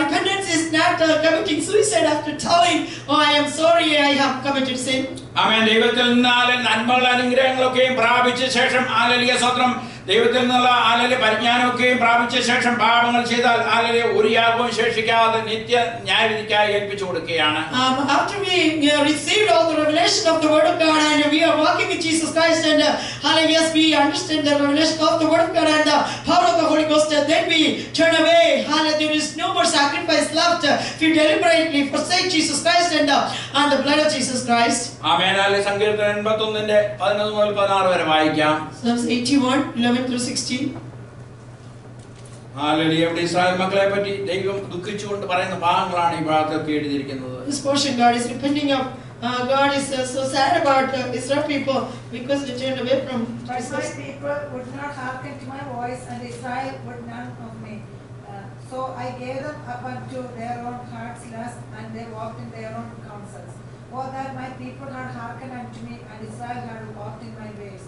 Repentance is not committing suicide after telling, oh, I am sorry, I have committed sin. ആമേൻ. ദൈവത്തിൽ നിന്നാലും നന്മകളും അനുഗ്രഹങ്ങളൊക്കെയും പ്രാപിച്ച ശേഷം ഹല്ലേലൂയ സ്തോത്രം ദൈവത്തിൽ നിന്നുള്ള ഹല്ലേലൂയ പരിജ്ഞാനമൊക്കെയും പ്രാപിച്ച ശേഷം പാപങ്ങൾ ചെയ്താൽ ഹല്ലേലൂയ ഒരു യാഗവും ശേഷിക്കാതെ നിത്യ ന്യായവിധിക്കായി ഏൽപ്പിച്ചു കൊടുക്കുകയാണ്. After we received all the revelation of the word of God, and we are walking with Jesus Christ, and hallelujah, yes, we understand the revelation of the word of God and the power of the Holy Ghost, and then we turn away. Hallelujah, there is no more sacrifice left. We deliberately forsake Jesus Christ and the blood of Jesus Christ. ആമേൻ. Hallelujah. സങ്കീർത്തനം 81 11 മുതൽ 16 വരെ വായിക്കാം. Psalms 81 11 through 16. Hallelujah. ഇവിടെ Israel മക്കളെ പറ്റി ദൈവം ദുഃഖിച്ചുകൊണ്ട് പറയുന്ന ഭാഗങ്ങളാണ് ഈ ഭാഗത്തൊക്കെ എഴുതിയിരിക്കുന്നത്. This portion, God is repenting of. God is so sad about Israel people because they turned away from But my Jesus. people would not hearken to my voice, and Israel would none of me. So I gave them up unto their own hearts' lust, and they walked in their own counsels. Oh, that my people had hearkened unto me, and Israel had walked in my ways.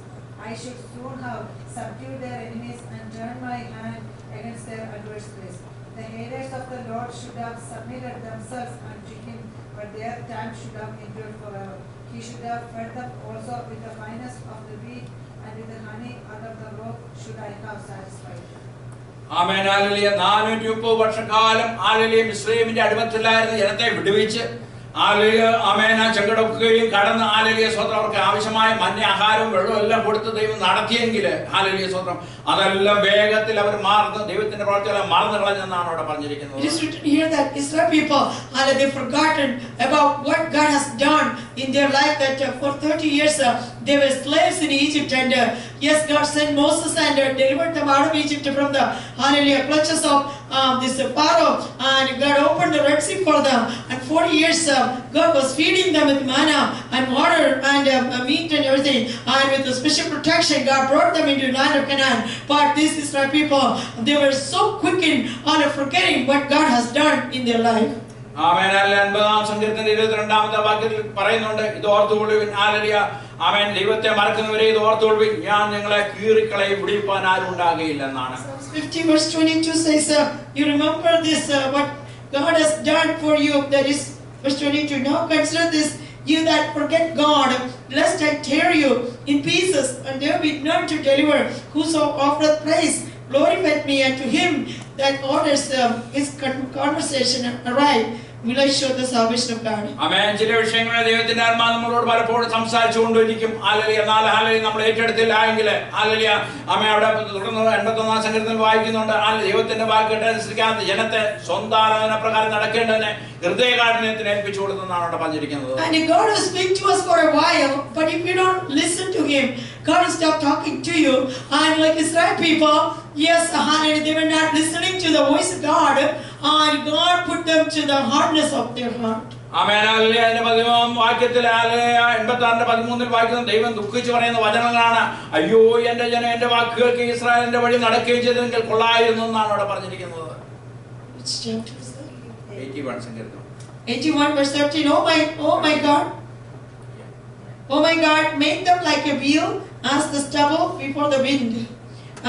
I should soon have subdued their enemies and turned my hand against their adversaries. The haters of the Lord should have submitted themselves unto him, but their time should have endured forever. He should have fed them also with the finest of the wheat, and with the honey out of the rock should I have satisfied. Amen. Hallelujah. 430 വർഷക്കാലം hallelujah മിസ്രയീമിന്റെ അടിമത്തത്തിലായിരുന്ന ജനത്തെ വിടുവിച്ച് hallelujah ആമേൻ ചെങ്കടക്കുകയും കടന്ന് hallelujah സ്തോത്രം അവർക്ക് ആവശ്യമായ മഞ്ഞ ആഹാരവും വെള്ളവും എല്ലാം കൊടുത്ത് ദൈവം നടത്തിയെങ്കിൽ ഹല്ലേലൂയ സ്തോത്രം അതെല്ലാം വേഗത്തിൽ അവർ ദൈവത്തിന്റെ പ്രവർത്തികളെ മറന്നു കളഞ്ഞെന്നാണ് അവിടെ പറഞ്ഞിരിക്കുന്നത്. It is written here that Israel people, they've forgotten about what God has done in their life, that for 30 years they were slaves in Egypt, and yes, God sent Moses and delivered them out of Egypt from the hallelujah clutches of this Pharaoh, and God opened the Red Sea for them, and 40 years God was feeding them with manna and water and meat and everything, and with the special protection God brought them into the land of Canaan. But these Israel people, they were so quick in forgetting what God has done in their life. ആമേൻ. 50-ാം സങ്കീർത്തനത്തിന്റെ 22-ാമത്തെ വാക്യത്തിൽ പറയുന്നുണ്ട്, ഇത് ഓർത്തുകൊള്ളുവിൻ. Hallelujah. ആമേൻ. ദൈവത്തെ മറക്കുന്നവരെ ഇത് ഓർത്തുകൊള്ളുവിൻ, ഞാൻ നിങ്ങളെ കീറിക്കളയും, വിടിപ്പാൻ ആരും ഉണ്ടാകുകയില്ലെന്നാണ്. Psalms 50 verse 22 says, you remember this, what God has done for you. That is verse 22. Now consider this, you that forget God, lest I tear you in pieces, and there be none to deliver. Whoso offereth praise, glorifieth me, and to him that orders his conversation aright, will I show the salvation of God. ആമേൻ. ചില വിഷയങ്ങളിൽ ദൈവത്തിന്റെ ആത്മാവ് നമ്മളോട് പലപ്പോഴും സംസാരിച്ചുകൊണ്ടിരിക്കും. Hallelujah. എന്നാൽ hallelujah നമ്മൾ ഏറ്റെടുത്തില്ല എങ്കിൽ hallelujah. ആമേൻ. അവിടെ തുടർന്ന് 81-ാം സങ്കീർത്തനത്തിൽ വായിക്കുന്നുണ്ട്, ദൈവത്തിന്റെ വാക്ക് കേട്ട് അനുസരിക്കാത്ത ജനത്തെ സ്വന്തം ആലോചന പ്രകാരം നടക്കേണ്ടതിനെ ഹൃദയകാഠിന്യത്തിന് ഏൽപ്പിച്ചു കൊടുത്തെന്നാണ് അവിടെ പറഞ്ഞിരിക്കുന്നത്. And God will speak to us for a while, but if you don't listen to him, God will stop talking to you. And like Israel people, yes, they were not listening to the voice of God, and God put them to the hardness of their heart. Amen. Hallelujah. അതിന്റെ 13-ാം വാക്യത്തിൽ hallelujah 86-ന്റെ 13-ൽ വായിക്കുന്നത് ദൈവം ദുഃഖിച്ച് പറയുന്ന വചനങ്ങളാണ്. അയ്യോ എന്റെ ജനം എന്റെ വാക്കുകൾക്ക് ഇസ്രായേലിന്റെ വഴി നടക്കുകയും ചെയ്തെങ്കിൽ കൊള്ളായിരുന്നു എന്നാണ് അവിടെ പറഞ്ഞിരിക്കുന്നത്. Which chapter is that? 81 സങ്കീർത്തനം. 81 verse 13. Oh my God. Oh my God, make them like a wheel, as the stubble before the wind.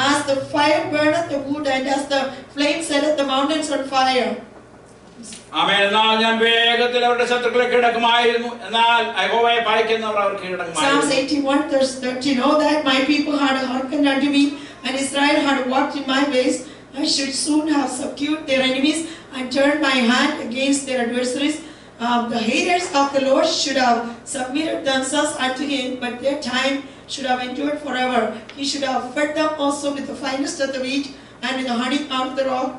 As the fire burneth the wood, and as the flame setteth the mountains on fire. ആമേൻ. എന്നാൽ ഞാൻ വേഗത്തിൽ അവരുടെ ശത്രുക്കളെ കീഴടക്കുമായിരുന്നു, എന്നാൽ യഹോവയെ ഭയക്കുന്നവർ അവർ Psalms കീഴടക്കുമായിരുന്നു. 81 verse 13. Oh that my people had hearkened unto me, and Israel had walked in my ways, I should soon have subdued their enemies and turned my hand against their adversaries. The haters of the Lord should have submitted themselves unto him, but their time should have endured forever. He should have fed them also with the finest of the wheat, and with the honey out of the rock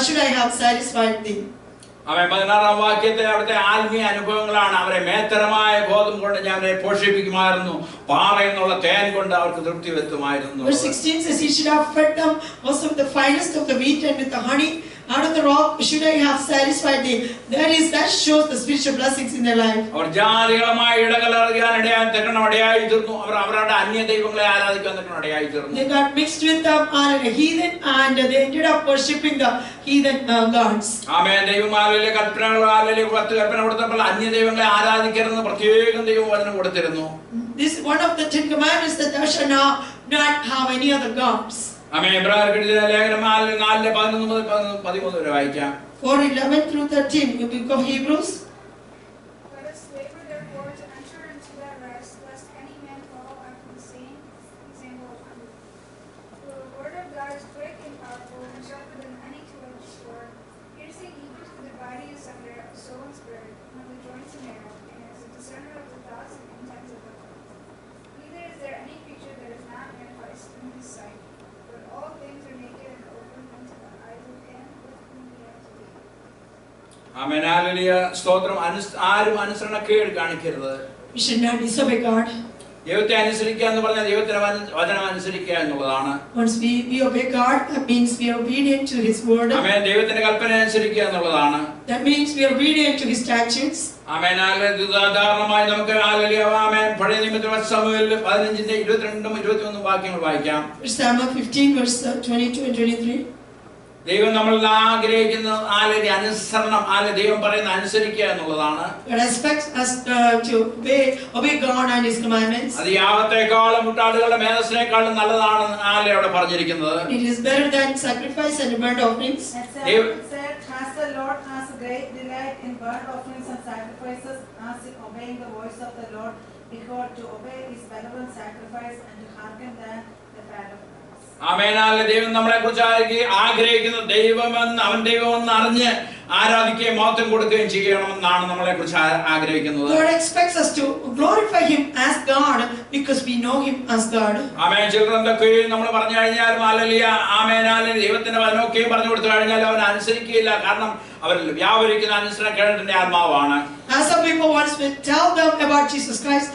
should I have satisfied thee. അവൻ 16-ാം വാക്യത്തിൽ അവിടുത്തെ ആത്മീയ അനുഭവങ്ങളാണ്. അവരെ മേത്തരമായ ബോധം കൊണ്ട് ഞാൻ അവരെ പോഷിപ്പിക്കുമായിരുന്നു, പാറയിൽ നിന്നുള്ള തേൻ കൊണ്ട് അവർക്ക് തൃപ്തി വരുത്തുമായിരുന്നു. Verse 16 says, he should have fed them also with the finest of the wheat, and with the honey out of the rock should I have satisfied thee. That shows the spiritual blessings in their life. അവർ ജാതികളുമായി ഇടകലർത്താൻ ഇടയായി തീർന്നു. അവർ അവരുടെ അന്യ ദൈവങ്ങളെ ആരാധിക്കാൻ ഇടയായി തീർന്നു. They got mixed with the heathen, and they ended up worshipping the heathen gods. ആമേൻ. ദൈവം ആലയിലെ കൽപ്പനകൾ 10 കൽപ്പന കൊടുത്തപ്പോൾ അന്യ ദൈവങ്ങളെ ആരാധിക്കരുതെന്ന് പ്രത്യേകം ദൈവം വചനം കൊടുത്തിരുന്നു. This is one of the 10 commandments, that thou shalt not have any other gods. ആമേൻ. എബ്രായർക്ക് എഴുതിയ ലേഖനം 4:11 മുതൽ 13 വരെ വായിക്കാം. 4:11 through 13, the book of Hebrews. Let us labor therefore to enter into that rest, lest any man fall after the same example of unbelief. For the word of God is quick and powerful, and sharper than any two-edged sword, piercing even to the dividing asunder of soul and spirit, and of the joints and marrow, and is a discerner of the thoughts and intents of the heart. Neither is there any creature that is not manifest in his sight, but all things are naked and open unto the eyes of him with whom we have to deal. Amen. Hallelujah. സ്തോത്രം. ആരും അനുസരണക്കേട് കാണിക്കരുത്. We should not disobey God. ദൈവത്തെ അനുസരിക്കുക എന്ന് പറഞ്ഞാൽ ദൈവത്തിന്റെ വചനം അനുസരിക്കുക എന്നുള്ളതാണ്. Once we obey God, that means we are obedient to his word. ആമേൻ. ദൈവത്തിന്റെ കൽപ്പന അനുസരിക്കുക എന്നുള്ളതാണ്. That means we are obedient to his statutes. ആമേൻ. ഉദാഹരണമായി നമുക്ക് ഹല്ലേലൂയ ആമേൻ പഴയ നിയമത്തിലെ സമൂവേൽ 15-ന്റെ 22-ഉം 21-ഉം വാക്യങ്ങൾ വായിക്കാം. Samuel 15 verse 22 and 23. ദൈവം നമ്മൾ ആഗ്രഹിക്കുന്ന അനുസരണം, ദൈവം പറയുന്ന അനുസരിക്കുക എന്നുള്ളതാണ്. God expects us to obey God and his commandments. അത് യാഗത്തെക്കാളും മുട്ടാടുകളുടെ മേധസ്സിനേക്കാളും നല്ലതാണ് അവിടെ പറഞ്ഞിരിക്കുന്നത്. It is better than sacrifice and burnt offerings. And Samuel said, as the Lord has great delight in burnt offerings and sacrifices, as in obeying the voice of the Lord, behold, to obey is better than sacrifice, and to hearken than the fat of rams. ആമേനാൽ ദൈവം നമ്മളെ കുറിച്ച് ആഗ്രഹിക്കുന്ന അവൻ ദൈവമെന്ന് അറിഞ്ഞ് ആരാധിക്കുകയും മഹത്വം കൊടുക്കുകയും ചെയ്യണമെന്നാണ് നമ്മളെ കുറിച്ച് ആഗ്രഹിക്കുന്നത്. God expects us to glorify him as God because we know him as God. ആമേൻ. ചിലരെന്തൊക്കെയും നമ്മൾ പറഞ്ഞു കഴിഞ്ഞാൽ ഹല്ലേലൂയ ആമേനാൽ ദൈവത്തിന്റെ വചനമൊക്കെയും പറഞ്ഞു കൊടുത്തു കഴിഞ്ഞാൽ അവൻ അനുസരിക്കുകയില്ല. കാരണം അവർ വ്യാപരിക്കുന്ന അനുസരണക്കേടിന്റെ ആത്മാവാണ്. As some people once we tell them about Jesus Christ,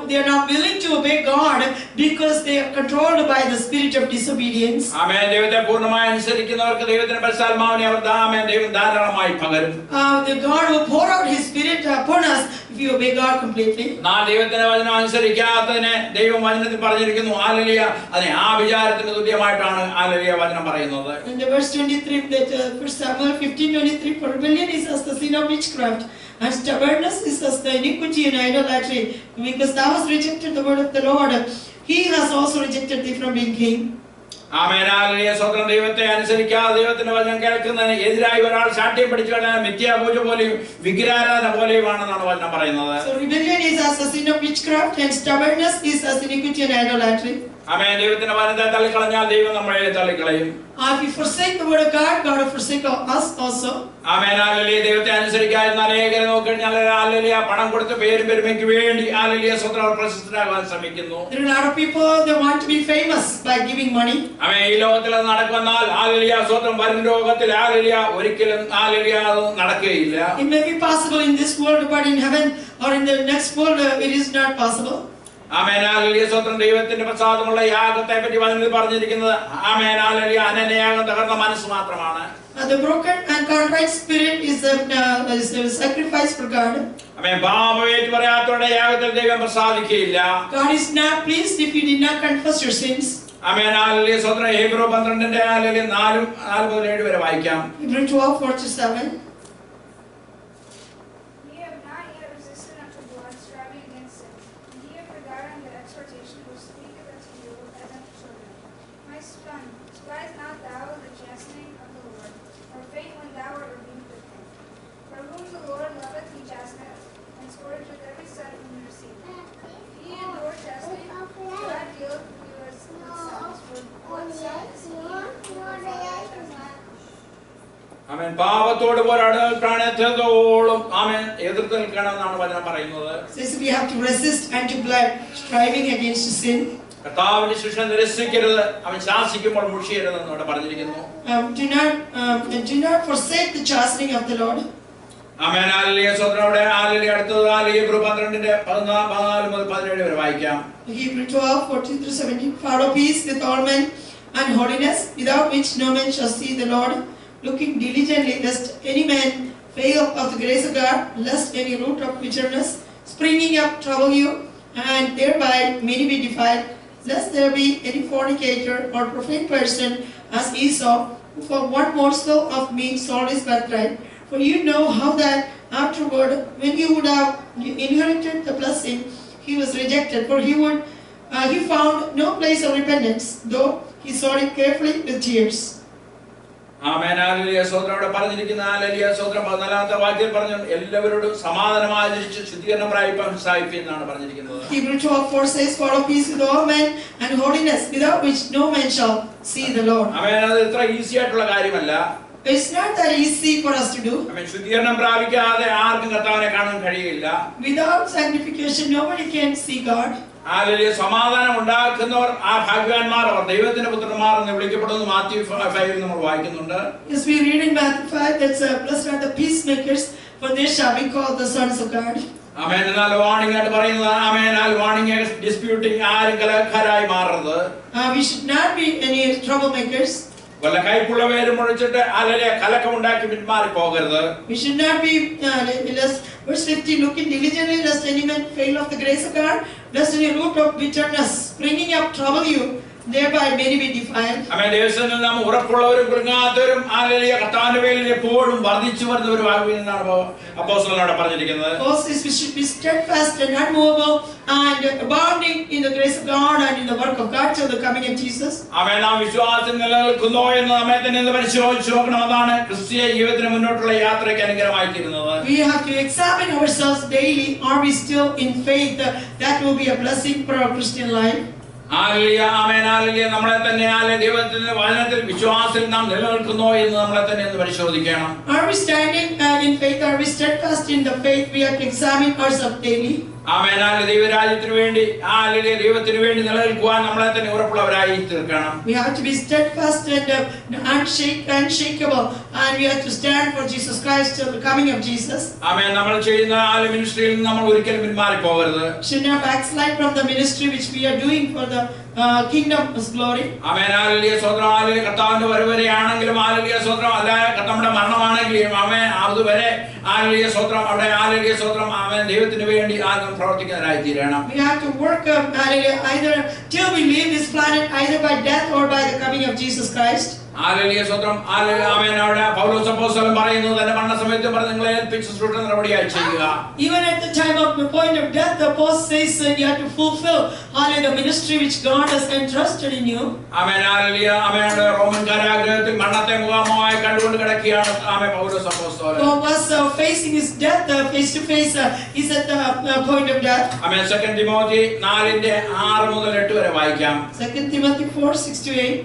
they are not willing to obey God because they are controlled by the spirit of disobedience. ആമേൻ. ദൈവത്തെ പൂർണ്ണമായി അനുസരിക്കുന്നവർക്ക് ദൈവത്തിന്റെ പരിശുദ്ധാത്മാവിനെ അവർ ദൈവം ധാരാളമായി പകരും. The God will pour out His Spirit upon us if we obey God completely. ദൈവത്തിന്റെ വചനം അനുസരിക്കാത്തതിനെ ദൈവം വചനത്തിൽ പറഞ്ഞിരിക്കുന്നു ഹല്ലേലൂയ, അതിനെ ആ വിചാരത്തിന് തുല്യമായിട്ടാണ് ഹല്ലേലൂയ വചനം പറയുന്നത്. In the verse 23, that 1 Samuel 15:23, for rebellion is as the sin of witchcraft, and stubbornness is as the iniquity and idolatry. Because thou hast rejected the word of the Lord, He has also rejected thee from being king. Amen. Hallelujah. സ്വന്തം ദൈവത്തെ അനുസരിക്കാതെ ദൈവത്തിന്റെ വചനം കേൾക്കുന്നതിന് എതിരായി ഒരാൾ ശാഠ്യം പിടിച്ചു കളയാൻ മിഥ്യാപൂജ പോലെയും വിഗ്രഹാരാധന പോലെയുമാണെന്നാണ് വചനം പറയുന്നത്. So rebellion is as the sin of witchcraft, and stubbornness is as iniquity and idolatry. ആമേൻ. ദൈവത്തിന്റെ വചനത്തെ തള്ളിക്കളഞ്ഞാൽ ദൈവം നമ്മളെ തള്ളിക്കളയും. If we forsake the word of God, God will forsake us also. Amen. Hallelujah. ദൈവത്തെ അനുസരിക്കാതിരുന്ന അനേകരെ നോക്കിക്കഴിഞ്ഞാൽ ഹല്ലേലൂയ പണം കൊടുത്ത് പേരും പെരുമയ്ക്ക് വേണ്ടി ഹല്ലേലൂയ സ്വന്തം പ്രശസ്തരാകാൻ ശ്രമിക്കുന്നു. There are a lot of people that want to be famous by giving money. ആമേൻ. ഈ ലോകത്തിൽ അത് നടക്കുമെന്നാൽ ഹല്ലേലൂയ സ്വന്തം വരും ലോകത്തിൽ ഹല്ലേലൂയ ഒരിക്കലും ഹല്ലേലൂയ അത് നടക്കുകയില്ല. It may be possible in this world, but in heaven or in the next world, it is not possible. Amen. Hallelujah. സ്വന്തം ദൈവത്തിന്റെ പ്രസാദമുള്ള യാഗത്തെ പറ്റി വചനത്തിൽ പറഞ്ഞിരിക്കുന്നത് ആമേൻ ഹല്ലേലൂയ അനന്യയാഗം തകർന്ന മനസ്സ് മാത്രമാണ്. The broken and contrite spirit is a sacrifice for God. ആമേൻ. പാപമേറ്റു പറയാത്തവരുടെ യാഗത്തിൽ ദൈവം പ്രസാദിക്കുകയില്ല. God is not pleased if you did not confess your sins. Amen. Hallelujah. സ്വന്തം ഹെബ്രോ 12 ഹല്ലേലൂയ 4 മുതൽ 7 വരെ വായിക്കാം. Hebrew 12:4-7. Ye have not yet resisted unto blood, striving against sin. And ye have forgotten the exhortation which speaketh unto you as unto children. My son, despise not thou the chastening of the Lord, nor faint when thou art rebuked of him. For whom the Lord loveth he chasteneth, and scourgeth every son whom he receiveth. If ye endure chastening, God dealeth with you as with sons. For what son is he whom the Father chasteneth? ആമേൻ. പാപത്തോട് പോരാടുന്ന പ്രാണത്തോളം ആമേൻ എതിർത്ത് നിൽക്കണമെന്നാണ് വചനം പറയുന്നത്. Says we have to resist unto blood, striving against sin. കർത്താവിന്റെ ശിക്ഷ നിരസിക്കരുത്, അവൻ ശാസിക്കുമ്പോൾ മുഷിയരുതെന്ന് ഇവിടെ പറഞ്ഞിരിക്കുന്നു. Do not forsake the chastening of the Lord. ആമേൻ. ഹല്ലേലൂയ. സ്വതന്ത്രയുടെ ഹല്ലേലൂയ. അടുത്തത് ഹെബ്രോ 12 മുതൽ 17 വരെ വായിക്കാം. Hebrew 12:14-17. Follow peace with all men and holiness, without which no man shall see the Lord, looking diligently lest any man fail of the grace of God, lest any root of bitterness springing up trouble you, and thereby many be defiled, lest there be any fornicator or profane person as Esau, who for one morsel of meat sold his birthright. For you know how that afterward, when he would have inherited the blessing, he was rejected, for he found no place of repentance, though he sought it carefully with tears. ആമേൻ. ഹല്ലേലൂയ. സ്വതന്ത്രയുടെ പറഞ്ഞിരിക്കുന്ന ഹല്ലേലൂയ. സ്വതന്ത്രം 14-ാമത്തെ വാക്യത്തിൽ പറഞ്ഞു എല്ലാവരോടും സമാധാനം ആചരിച്ച് ശുദ്ധീകരണം പ്രാപിപ്പാൻ ഉത്സാഹിപ്പിൻ എന്നാണ് പറഞ്ഞിരിക്കുന്നത്. Hebrew 12:4 says, follow peace with all men and holiness, without which no man shall see the Lord. ആമേൻ. അത് ഇത്ര ഈസി ആയിട്ടുള്ള കാര്യമല്ല. It's not that easy for us to do. ആമേൻ. ശുദ്ധീകരണം പ്രാപിക്കാതെ ആർക്കും കർത്താവിനെ കാണാൻ കഴിയില്ല. Without sanctification, nobody can see God. Hallelujah. സമാധാനം ഉണ്ടാക്കുന്നവർ ആ ഭാഗ്യവാന്മാർ, അവർ ദൈവത്തിന്റെ പുത്രന്മാർ എന്ന് വിളിക്കപ്പെടുന്നു. മാത്യു 5 നമ്മൾ വായിക്കുന്നുണ്ട്. Yes, we read in Matthew 5 that blessed are the peacemakers, for they shall be called the sons of God. ആമേൻ. എന്നാൽ വാണിംഗ് ആയിട്ട് പറയുന്നത് ആമേൻ. വാണിംഗ് ഡിസ്പ്യൂട്ടിംഗ്, ആരും കലഹക്കാരായി മാറരുത്. We should not be any troublemakers. വല്ല കൈപ്പുള്ള പേരും മുഴിച്ചിട്ട് ഹല്ലേലൂയ കലക്കം ഉണ്ടാക്കി പിന്മാറി പോകരുത്. We should not be verse 15, looking diligently lest any man fail of the grace of God, lest any root of bitterness springing up trouble you, thereby many be defiled. ആമേൻ. ദേശത്തിൽ നാം ഉറപ്പുള്ളവരും കുലുങ്ങാത്തവരും hallelujah കർത്താവിന്റെ പേരിൽ എപ്പോഴും വർദ്ധിച്ചു വരുന്നവരും ആകുവിൻ എന്നാണ് അപ്പോസ്തലനോട് പറഞ്ഞിരിക്കുന്നത്. Paul says we should be steadfast and unmovable and abounding in the grace of God and in the work of God till the coming of Jesus. ആമേൻ. നാം വിശ്വാസത്തിൽ നിലനിൽക്കുന്നോ എന്ന് നമ്മെ തന്നെ ഒന്ന് പരിശോധിച്ച് നോക്കണം. അതാണ് ക്രിസ്തീയ ജീവിതത്തിന് മുന്നോട്ടുള്ള യാത്രയ്ക്ക് അനുഗ്രഹമായി തീരുന്നത്. We have to examine ourselves daily. Are we still in faith? That will be a blessing for our Christian life. Hallelujah. ആമേൻ. ഹല്ലേലൂയ. നമ്മളെ തന്നെ ദൈവത്തിന്റെ വചനത്തിൽ വിശ്വാസത്തിൽ നാം നിലനിൽക്കുന്നോ എന്ന് നമ്മളെ തന്നെ ഒന്ന് പരിശോധിക്കണം. Are we standing in faith? Are we steadfast in the faith? We have to examine ourselves daily. ആമേൻ. ദൈവരാജ്യത്തിന് വേണ്ടി ദൈവത്തിന് വേണ്ടി നിലനിൽക്കുവാൻ നമ്മളെ തന്നെ ഉറപ്പുള്ളവരായി തീർക്കണം. We have to be steadfast and unshakable, and we have to stand for Jesus Christ till the coming of Jesus. ആമേൻ. നമ്മൾ ചെയ്യുന്ന മിനിസ്ട്രിയിൽ നിന്ന് നമ്മൾ ഒരിക്കലും പിന്മാറി പോകരുത്. Should not backslide from the ministry which we are doing for the kingdom's glory. Amen. Hallelujah. സ്തോത്രം. Hallelujah. കർത്താവിന്റെ വരവരെയാണെങ്കിലും hallelujah സ്തോത്രം, അല്ല നമ്മുടെ മരണമാണെങ്കിലും ആമേൻ, അതുവരെ ഹല്ലേലൂയ സ്തോത്രം, അവിടെ ഹല്ലേലൂയ സ്തോത്രം, ആമേൻ, ദൈവത്തിന് വേണ്ടി ആദ്യം പ്രവർത്തിക്കുന്നവരായി തീരണം. We have to work hallelujah, either till we leave this planet, either by death or by the coming of Jesus Christ. Hallelujah സ്തോത്രം. ഹല്ലേലൂയ. ആമേൻ. അവിടെ പൗലോസ് അപ്പോസ്തലൻ പറയുന്നു, തന്റെ മരണസമയത്ത് പറഞ്ഞു, നിങ്ങളെ ഏൽപ്പിച്ച ശുശ്രൂഷ നടപടിയായി ചെയ്യുക. Even at the time of the point of death, the apostle says you have to fulfill hallelujah the ministry which God has entrusted in you. ആമേൻ. ഹല്ലേലൂയ. ആമേൻ. റോമൻ കാരാഗൃഹത്തിൽ മരണത്തെ മുഖാമുഖമായി കണ്ടുകൊണ്ട് കിടക്കുകയാണ് ആമേൻ പൗലോസ് അപ്പോസ്തലൻ. Paul was facing his death face to face. He's at the point of death. Amen. 2 Timothy 4:6 മുതൽ 8 വരെ വായിക്കാം. 2 Timothy 4:6-8.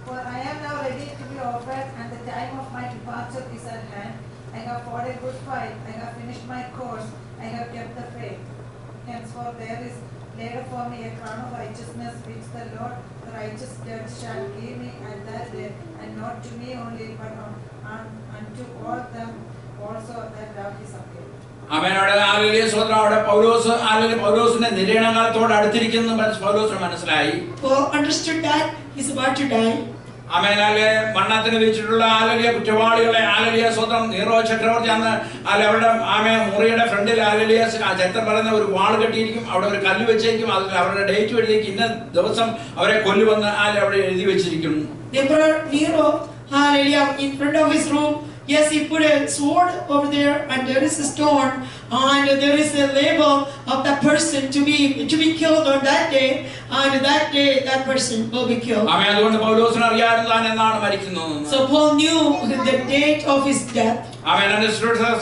For I am now ready to be offered, and the time of my departure is at hand. I have fought a good fight. I have finished my course. I have kept the faith. Henceforth there is laid up for me a crown of righteousness, which the Lord, the righteous judge, shall give me at that day, and not to me only, but unto all them also that love his appeal. ആമേൻ. അവിടെ hallelujah സ്തോത്രം. അവിടെ പൗലോസിന്റെ നിര്യാണകാലത്തോട് അടുത്തിരിക്കുന്നു പൗലോസിന് മനസ്സിലായി. Paul understood that he's about to die. ആമേൻ. മരണത്തിന് വെച്ചിട്ടുള്ള കുറ്റവാളികളെ സ്തോത്രം, നീറോ ചക്രവർത്തി അന്ന് അവരുടെ മുറിയുടെ ഫ്രണ്ടിൽ ചരിത്രം പറയുന്ന ഒരു വാൾ കെട്ടിയിരിക്കും, അവിടെ ഒരു കല്ല് വെച്ചേക്കും, അതിൽ അവരുടെ ഡേറ്റ് എഴുതിയേക്കും, ഇന്ന ദിവസം അവരെ കൊല്ലുമെന്ന് അവിടെ എഴുതി വെച്ചിരിക്കുന്നു. The Emperor Nero, hallelujah, in front of his room, yes, he put a sword over there, and there is a stone, and there is a label of that person to be killed on that day, and that day that person will be killed. ആമേൻ. അതുകൊണ്ട് പൗലോസിന് അറിയാമായിരുന്നു താൻ എന്നാണ് മരിക്കുന്നത്. So Paul knew the date of his death. ആമേൻ.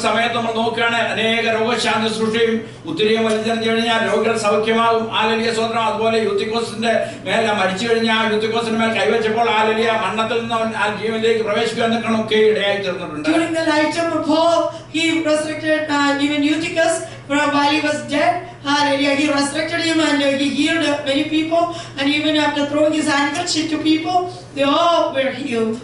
സമയത്ത് നമ്മൾ നോക്കുകയാണ്, അനേക രോഗശാന്തി സൃഷ്ടിയും ഉത്തരീയം വലിച്ചെറിഞ്ഞു കഴിഞ്ഞാൽ രോഗികൾ സൗഖ്യമാകും. ഹല്ലേലൂയ സ്തോത്രം. അതുപോലെ യൂത്തിക്കോസിന്റെ മേൽ മരിച്ചു കഴിഞ്ഞാൽ യൂത്തിക്കോസിന്റെ മേൽ കൈവച്ചപ്പോൾ ഹല്ലേലൂയ മരണത്തിൽ നിന്ന് അവൻ ജീവനിലേക്ക് പ്രവേശിക്കാൻ നിൽക്കണമൊക്കെ ഇടയായി തീർന്നിട്ടുണ്ട്. During the lifetime of Paul, he resurrected even Eutychus while he was dead. Hallelujah. He resurrected him, and he healed many people, and even after throwing his handkerchief to people, they all were healed.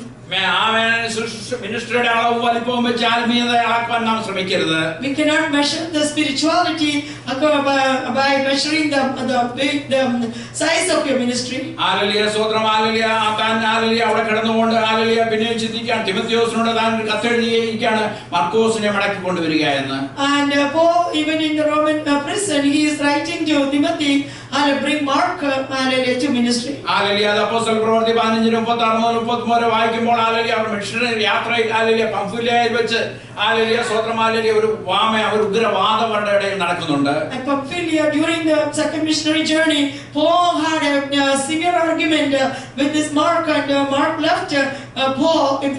മിനിസ്ട്രിയുടെ അളവ് വലിപ്പവും വെച്ച് ആത്മീയത അളക്കാൻ നാം ശ്രമിക്കരുത്. We cannot measure the spirituality by measuring the size of your ministry. Hallelujah സ്തോത്രം. Hallelujah. Hallelujah. അവിടെ കിടന്നുകൊണ്ട് ഹല്ലേലൂയ പിന്നെയും ചിന്തിക്കാൻ തിമോഥെയോസിനോട് താൻ കത്തെഴുതിയിരിക്കുകയാണ് മർക്കോസിനെ മടക്കി കൊണ്ടുവരിക എന്ന്. And Paul, even in the Roman prison, he is writing to Timothy and bring Mark to ministry. Hallelujah. അപ്പോസ്തല പ്രവൃത്തി 15:36-33 വരെ വായിക്കുമ്പോൾ ഹല്ലേലൂയ അവർ മിഷണറി യാത്രയിൽ ഹല്ലേലൂയ പംഫിലിയയിൽ വെച്ച് ഹല്ലേലൂയ സ്തോത്രം ഹല്ലേലൂയ ഒരു ഉഗ്രവാദം അവരുടെ ഇടയിൽ നടക്കുന്നുണ്ട്. At Pamphylia, during the second missionary journey, Paul had a severe argument with this Mark, and Mark left Paul in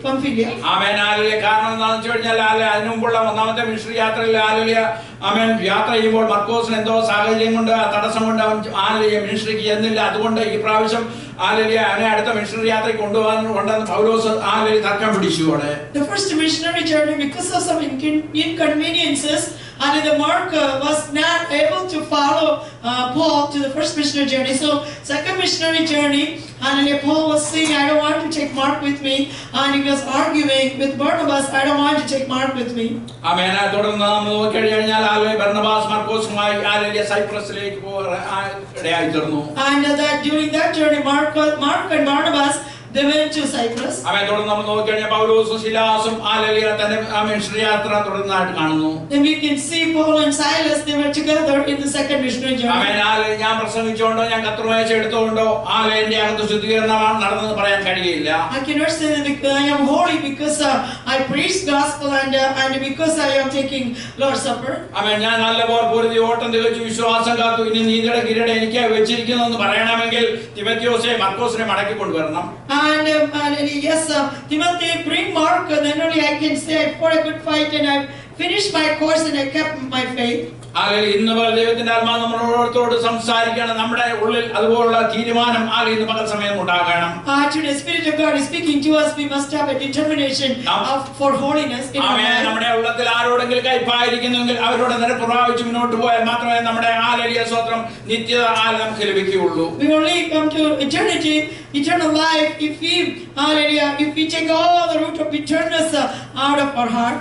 Pamphylia. Amen. Hallelujah. കാരണം എന്താണെന്ന് വെച്ച് കഴിഞ്ഞാൽ അതിനു മുമ്പുള്ള ഒന്നാമത്തെ മിഷണറി യാത്രയിൽ ഹല്ലേലൂയ ആമേൻ യാത്ര ചെയ്യുമ്പോൾ മർക്കോസിന് എന്തോ സാഹചര്യം കൊണ്ട് തടസ്സം കൊണ്ട് അവൻ ഹല്ലേലൂയ മിഷണറിക്ക് ചെന്നില്ല. അതുകൊണ്ട് ഈ പ്രാവശ്യം ഹല്ലേലൂയ അവനെ അടുത്ത മിഷണറി യാത്രയ്ക്ക് കൊണ്ടുവന്ന് പൗലോസ് ഹല്ലേലൂയ തർക്കം പിടിച്ചു. അവിടെ The first missionary journey, because of some inconveniences, and the Mark was not able to follow Paul to the first missionary journey. So second missionary journey, and Paul was saying, I don't want to take Mark with me, and he was arguing with Barnabas, I don't want to take Mark with me. ആമേൻ. തുടർന്ന് നാം നോക്കിക്കഴിഞ്ഞാൽ ബർന്നബാസ് മർക്കോസുമായി സൈപ്രസിലേക്ക് ഇടയായി തീർന്നു. And during that journey, Mark and Barnabas, they went to Cyprus. ആമേൻ. തുടർന്ന് നമ്മൾ നോക്കിക്കഴിഞ്ഞാൽ പൗലോസും ശിലാസും hallelujah തന്റെ മിഷണറി യാത്ര തുടർന്നായിട്ട് കാണുന്നു. Then we can see Paul and Silas, they were together in the second missionary journey. ആമേൻ. ഞാൻ പ്രസംഗിച്ചോണ്ടോ ഞാൻ കത്രിമേശ എടുത്തോണ്ടോ എന്റെ അകത്ത് ശുദ്ധീകരണമാണ് നടന്നെന്ന് പറയാൻ കഴിയില്ല. I cannot say that I am holy because I preach gospel and because I am taking Lord's Supper. ആമേൻ. ഞാൻ നല്ലപോലെ പൊരുതി ഓട്ടം തികച്ചു വിശ്വാസം കാത്തു ഇനി നീതിയുടെ കിരീടം എനിക്ക് വെച്ചിരിക്കുന്നു എന്ന് പറയണമെങ്കിൽ തിമോഥെയോസെ മർക്കോസിനെ മടക്കി കൊണ്ടുവരണം. And yes, Timothy, bring Mark, then only I can say I fought a good fight and I finished my course and I kept my faith. ഇന്ന് ദൈവത്തിന്റെ ആത്മാവ് നമ്മളോടത്തോട് സംസാരിക്കണം. നമ്മുടെ ഉള്ളിൽ അതുപോലുള്ള തീരുമാനം ഇന്ന് പകൽ സമയം ഉണ്ടാകണം. Today, Spirit of God is speaking to us. We must have a determination for holiness in our life. നമ്മുടെ ഉള്ളത്തിൽ ആരോടെങ്കിലും കയ്പായിരിക്കുന്നെങ്കിൽ അവരോട് നിരപ്പ് പ്രാപിച്ച് മുന്നോട്ട് പോയാൽ മാത്രമേ നമ്മുടെ ഹല്ലേലൂയ സ്തോത്രം നിത്യത നമുക്ക് ലഭിക്കുകയുള്ളൂ. We only come to eternity, eternal life, if we, hallelujah, if we take all the root of bitterness out of our heart.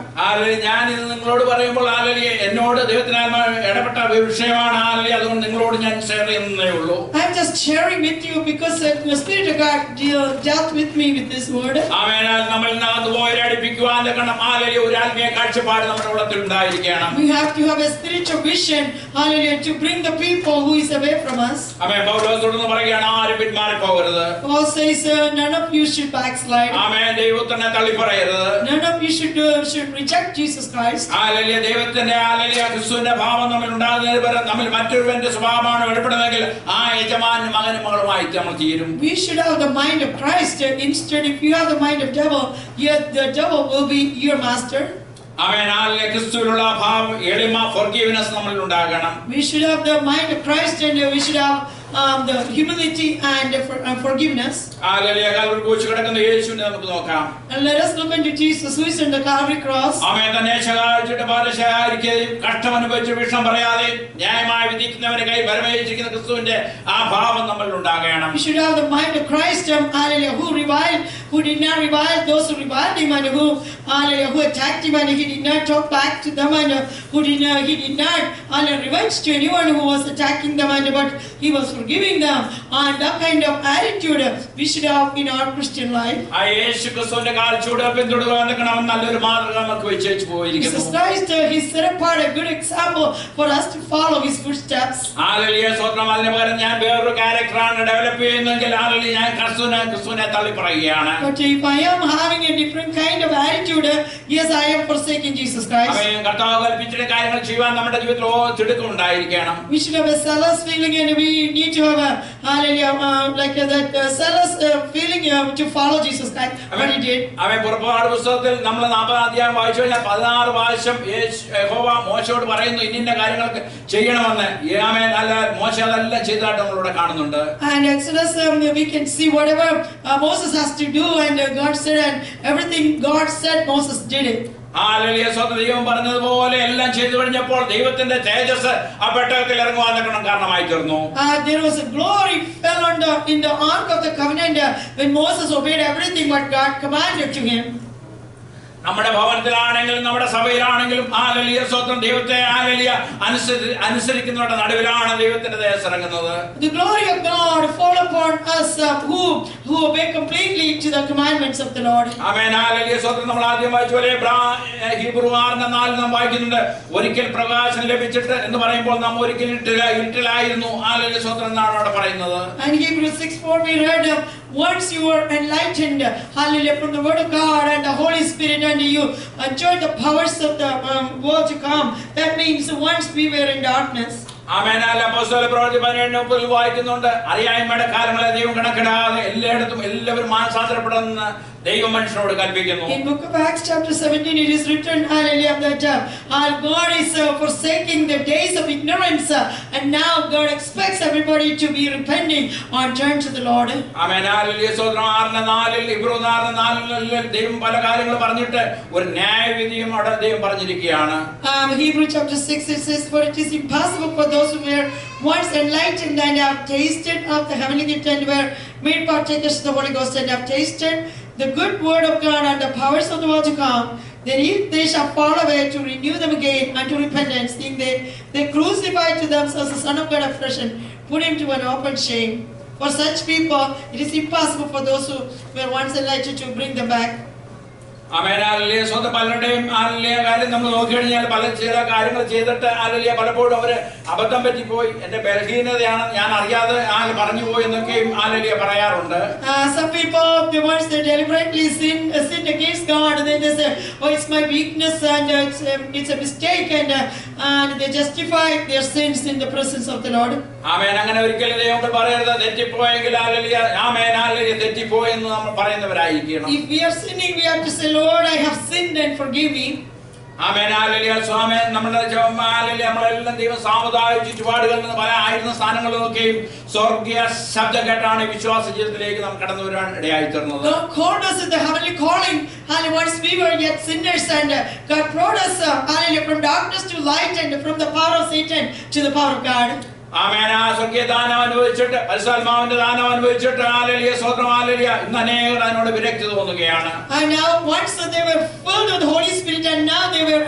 ഞാൻ ഇത് നിങ്ങളോട് പറയുമ്പോൾ ഹല്ലേലൂയ എന്നോട് ദൈവത്തിന്റെ ആത്മാവ് ഇടപെട്ട വിഷയമാണ്. ഹല്ലേലൂയ അതുകൊണ്ട് നിങ്ങളോട് ഞാൻ ഷെയർ ചെയ്യുന്നേ ഉള്ളൂ. I'm just sharing with you because the Spirit of God dealt with me with this word. ആമേൻ. നമ്മൾ അതുപോലെ അടുപ്പിക്കുവാൻ കാരണം ഹല്ലേലൂയ ഒരു ആത്മീയ കാഴ്ചപ്പാട് നമ്മുടെ ഉള്ളത്തിൽ ഉണ്ടായിരിക്കണം. We have to have a spiritual vision, hallelujah, to bring the people who is away from us. ആമേൻ. പൗലോസ് തുടർന്ന് പറയുകയാണ് ആരും പിന്മാറി പോകരുത്. Paul says none of you should backslide. ആമേൻ. ദൈവത്തിനെ തള്ളി പറയരുത്. None of you should reject Jesus Christ. Hallelujah. ദൈവത്തിന്റെ hallelujah ക്രിസ്തുവിന്റെ ഭാവം നമ്മൾ ഉണ്ടാകുന്നതിന് പകരം നമ്മൾ മറ്റൊരുവന്റെ സ്വഭാവമാണ് വെളിപ്പെടുന്നതെങ്കിൽ ആ യജമാനും മകനും മകളുമായി നമ്മൾ തീരും. We should have the mind of Christ. Instead, if you have the mind of devil, yet the devil will be your master. Amen. Hallelujah. ക്രിസ്തുവിലുള്ള ഭാവം എളിമ ഫോർഗീവ്നെസ് നമ്മളിൽ ഉണ്ടാകണം. We should have the mind of Christ and we should have the humility and forgiveness. Hallelujah. Calvary ക്രൂശിൽ കിടക്കുന്ന യേശുവിനെ നമുക്ക് നോക്കാം. And let us look into Jesus who is on the Calvary cross. ആമേൻ. തന്നെ ശകാരിച്ചിട്ട് പാരശകാരിക്കുകയും കഷ്ടം അനുഭവിച്ച് വിഷം പറയാതെ ന്യായമായി വിധിക്കുന്നവന്റെ കൈ പരമേൽപ്പിച്ചിരിക്കുന്ന ക്രിസ്തുവിന്റെ ആ ഭാവം നമ്മളിൽ ഉണ്ടാകണം. We should have the mind of Christ, hallelujah, who did not revile those who reviled him, and who, hallelujah, who attacked him, and he did not talk back to them, and he did not revenge to anyone who was attacking them, but he was forgiving them. And that kind of attitude we should have in our Christian life. ആ യേശു ക്രിസ്തുവിന്റെ കാൽച്ചുവട് പിന്തുടരുവാൻ നല്ലൊരു മാതൃക നമുക്ക് വെച്ചു പോയിരിക്കുന്നു. Jesus Christ, he set apart a good example for us to follow his footsteps. Hallelujah. സ്വന്തം അതിന് പകരം ഞാൻ വേറൊരു ക്യാരക്ടറാണ് ഡെവലപ്പ് ചെയ്യുന്നതെങ്കിൽ ഹല്ലേലൂയ ഞാൻ ക്രിസ്തുവിനെ തള്ളി പറയുകയാണ്. But if I am having a different kind of attitude, yes, I am forsaking Jesus Christ. അവൻ കർത്താവ് കൽപ്പിച്ചിട്ട് കാര്യങ്ങൾ ചെയ്യുവാൻ നമ്മുടെ ജീവിതത്തിൽ തിടുക്കം ഉണ്ടായിരിക്കണം. We should have a zealous feeling, and we need to have a hallelujah, like that zealous feeling to follow Jesus Christ. What he did. അവൻ പുറപ്പാട് പുസ്തകത്തിൽ നമ്മൾ 40 അധ്യായം വായിച്ചു കഴിഞ്ഞാൽ 16 പ്രാവശ്യം യഹോവ മോശയോട് പറയുന്നു ഇന്ന കാര്യങ്ങളൊക്കെ ചെയ്യണമെന്ന്. ആമേൻ. അല്ല മോശ അതെല്ലാം ചെയ്തതായിട്ട് നമ്മളിവിടെ കാണുന്നുണ്ട്. And Exodus we can see whatever Moses has to do, and God said, and everything God said Moses did it. Hallelujah. ദൈവം പറഞ്ഞതുപോലെ എല്ലാം ചെയ്തു കഴിഞ്ഞപ്പോൾ ദൈവത്തിന്റെ തേജസ് ആ പെട്ടകത്തിൽ ഇറങ്ങുവാൻ കാരണമായി തീർന്നു. There was a glory fell in the ark of the covenant when Moses obeyed everything what God commanded to him. നമ്മുടെ ഭവനത്തിലാണെങ്കിലും നമ്മുടെ സഭയിലാണെങ്കിലും ഹല്ലേലൂയ സ്വന്തം ദൈവത്തെ ഹല്ലേലൂയ അനുസരിക്കുന്നവരുടെ നടുവിലാണ് ദൈവത്തിന്റെ തേജസ് ഇറങ്ങുന്നത്. The glory of God fall upon us who obey completely to the commandments of the Lord. ആമേൻ. Hallelujah സ്വന്തം നമ്മൾ ആദ്യം വായിച്ച പോലെ ഹീബ്രു 6:4 നാം വായിക്കുന്നുണ്ട്. ഒരിക്കൽ പ്രകാശം ലഭിച്ചിട്ട് എന്ന് പറയുമ്പോൾ നാം ഒരിക്കൽ ഇരുട്ടിലായിരുന്നു. ഹല്ലേലൂയ സ്വന്തം എന്നാണ് അവിടെ പറയുന്നത്. And Hebrews 6:4 we read, once you were enlightened, hallelujah, from the word of God and the Holy Spirit, and you enjoyed the powers of the world to come. That means once we were in darkness. ആമേൻ. അപ്പോസ്തല പ്രവൃത്തി 17:30 വായിക്കുന്നുണ്ട്. അറിയായ്മയുടെ കാലങ്ങളെ ദൈവം കണക്കിടാതെ എല്ലായിടത്തും എല്ലാവരും മാനസാന്തരപ്പെടുന്ന ദൈവം മനുഷ്യനോട് കൽപ്പിക്കുന്നു. In book of Acts chapter 17 it is written, hallelujah, that our God is forsaking the days of ignorance, and now God expects everybody to be repenting and turn to the Lord. ആമേൻ. Hallelujah. സ്വന്തം 6:4 Hebrew 6:4 ദൈവം പല കാര്യങ്ങൾ പറഞ്ഞിട്ട് ഒരു ന്യായവിധിയും അവിടെ ദൈവം പറഞ്ഞിരിക്കുകയാണ്. Hebrew chapter 6 it says, for it is impossible for those who were once enlightened and have tasted of the heavenly gift and were made partakers of the Holy Ghost and have tasted the good word of God and the powers of the world to come, then if they shall fall away, to renew them again unto repentance, seeing they crucify to themselves the Son of God afresh and put him to an open shame. For such people it is impossible for those who were once enlightened to bring them back. Amen. Hallelujah. സ്വന്തം പലരുടെയും hallelujah കാര്യം നമ്മൾ നോക്കിക്കഴിഞ്ഞാൽ ചില കാര്യങ്ങൾ ചെയ്തിട്ട് hallelujah പലപ്പോഴും അവര് അബദ്ധം പറ്റിപ്പോയി, എന്റെ ബലഹീനതയാണ്, ഞാൻ അറിയാതെ പറഞ്ഞു പോയി എന്നൊക്കെയും ഹല്ലേലൂയ പറയാറുണ്ട്. Some people, the ones that deliberately sinned against God, and then they say, oh, it's my weakness and it's a mistake, and they justify their sins in the presence of the Lord. ആമേൻ. അങ്ങനെ ഒരിക്കലും ദൈവം പറയരുത്. തെറ്റിപ്പോയെങ്കിൽ hallelujah ആമേൻ hallelujah തെറ്റിപ്പോയെന്ന് നമ്മൾ പറയുന്നവരായിരിക്കണം. If we are sinning, we have to say, Lord, I have sinned and forgive me. ആമേൻ ഹല്ലേലൂയ സ്വാമി നമ്മുടെ ഹല്ലേലൂയ നമ്മളെല്ലാം ദൈവം സാമുദായ ചുറ്റുപാടുകളിൽ നിന്ന് പല ആയിരുന്ന സ്ഥാനങ്ങളിലൊക്കെയും സ്വർഗീയ ശബ്ദം കേട്ടാണ് വിശ്വാസ ജീവിതത്തിലേക്ക് നാം കടന്നു വരാൻ ഇടയായി തീർന്നത്. God called us in the heavenly calling. Hallelujah. Once we were yet sinners, and God brought us hallelujah, from darkness to light, and from the power of Satan to the power of God. ആമേൻ. ആ സ്വർഗീയ ദാനം അനുഭവിച്ചിട്ട് പരിശുദ്ധാത്മാവിന്റെ ദാനം അനുഭവിച്ചിട്ട് hallelujah സ്തോത്രം hallelujah ഇന്ന് അനേകർ അതിനോട് വിരക്തി തോന്നുകയാണ്. And now once they were filled with the Holy Spirit, and now they are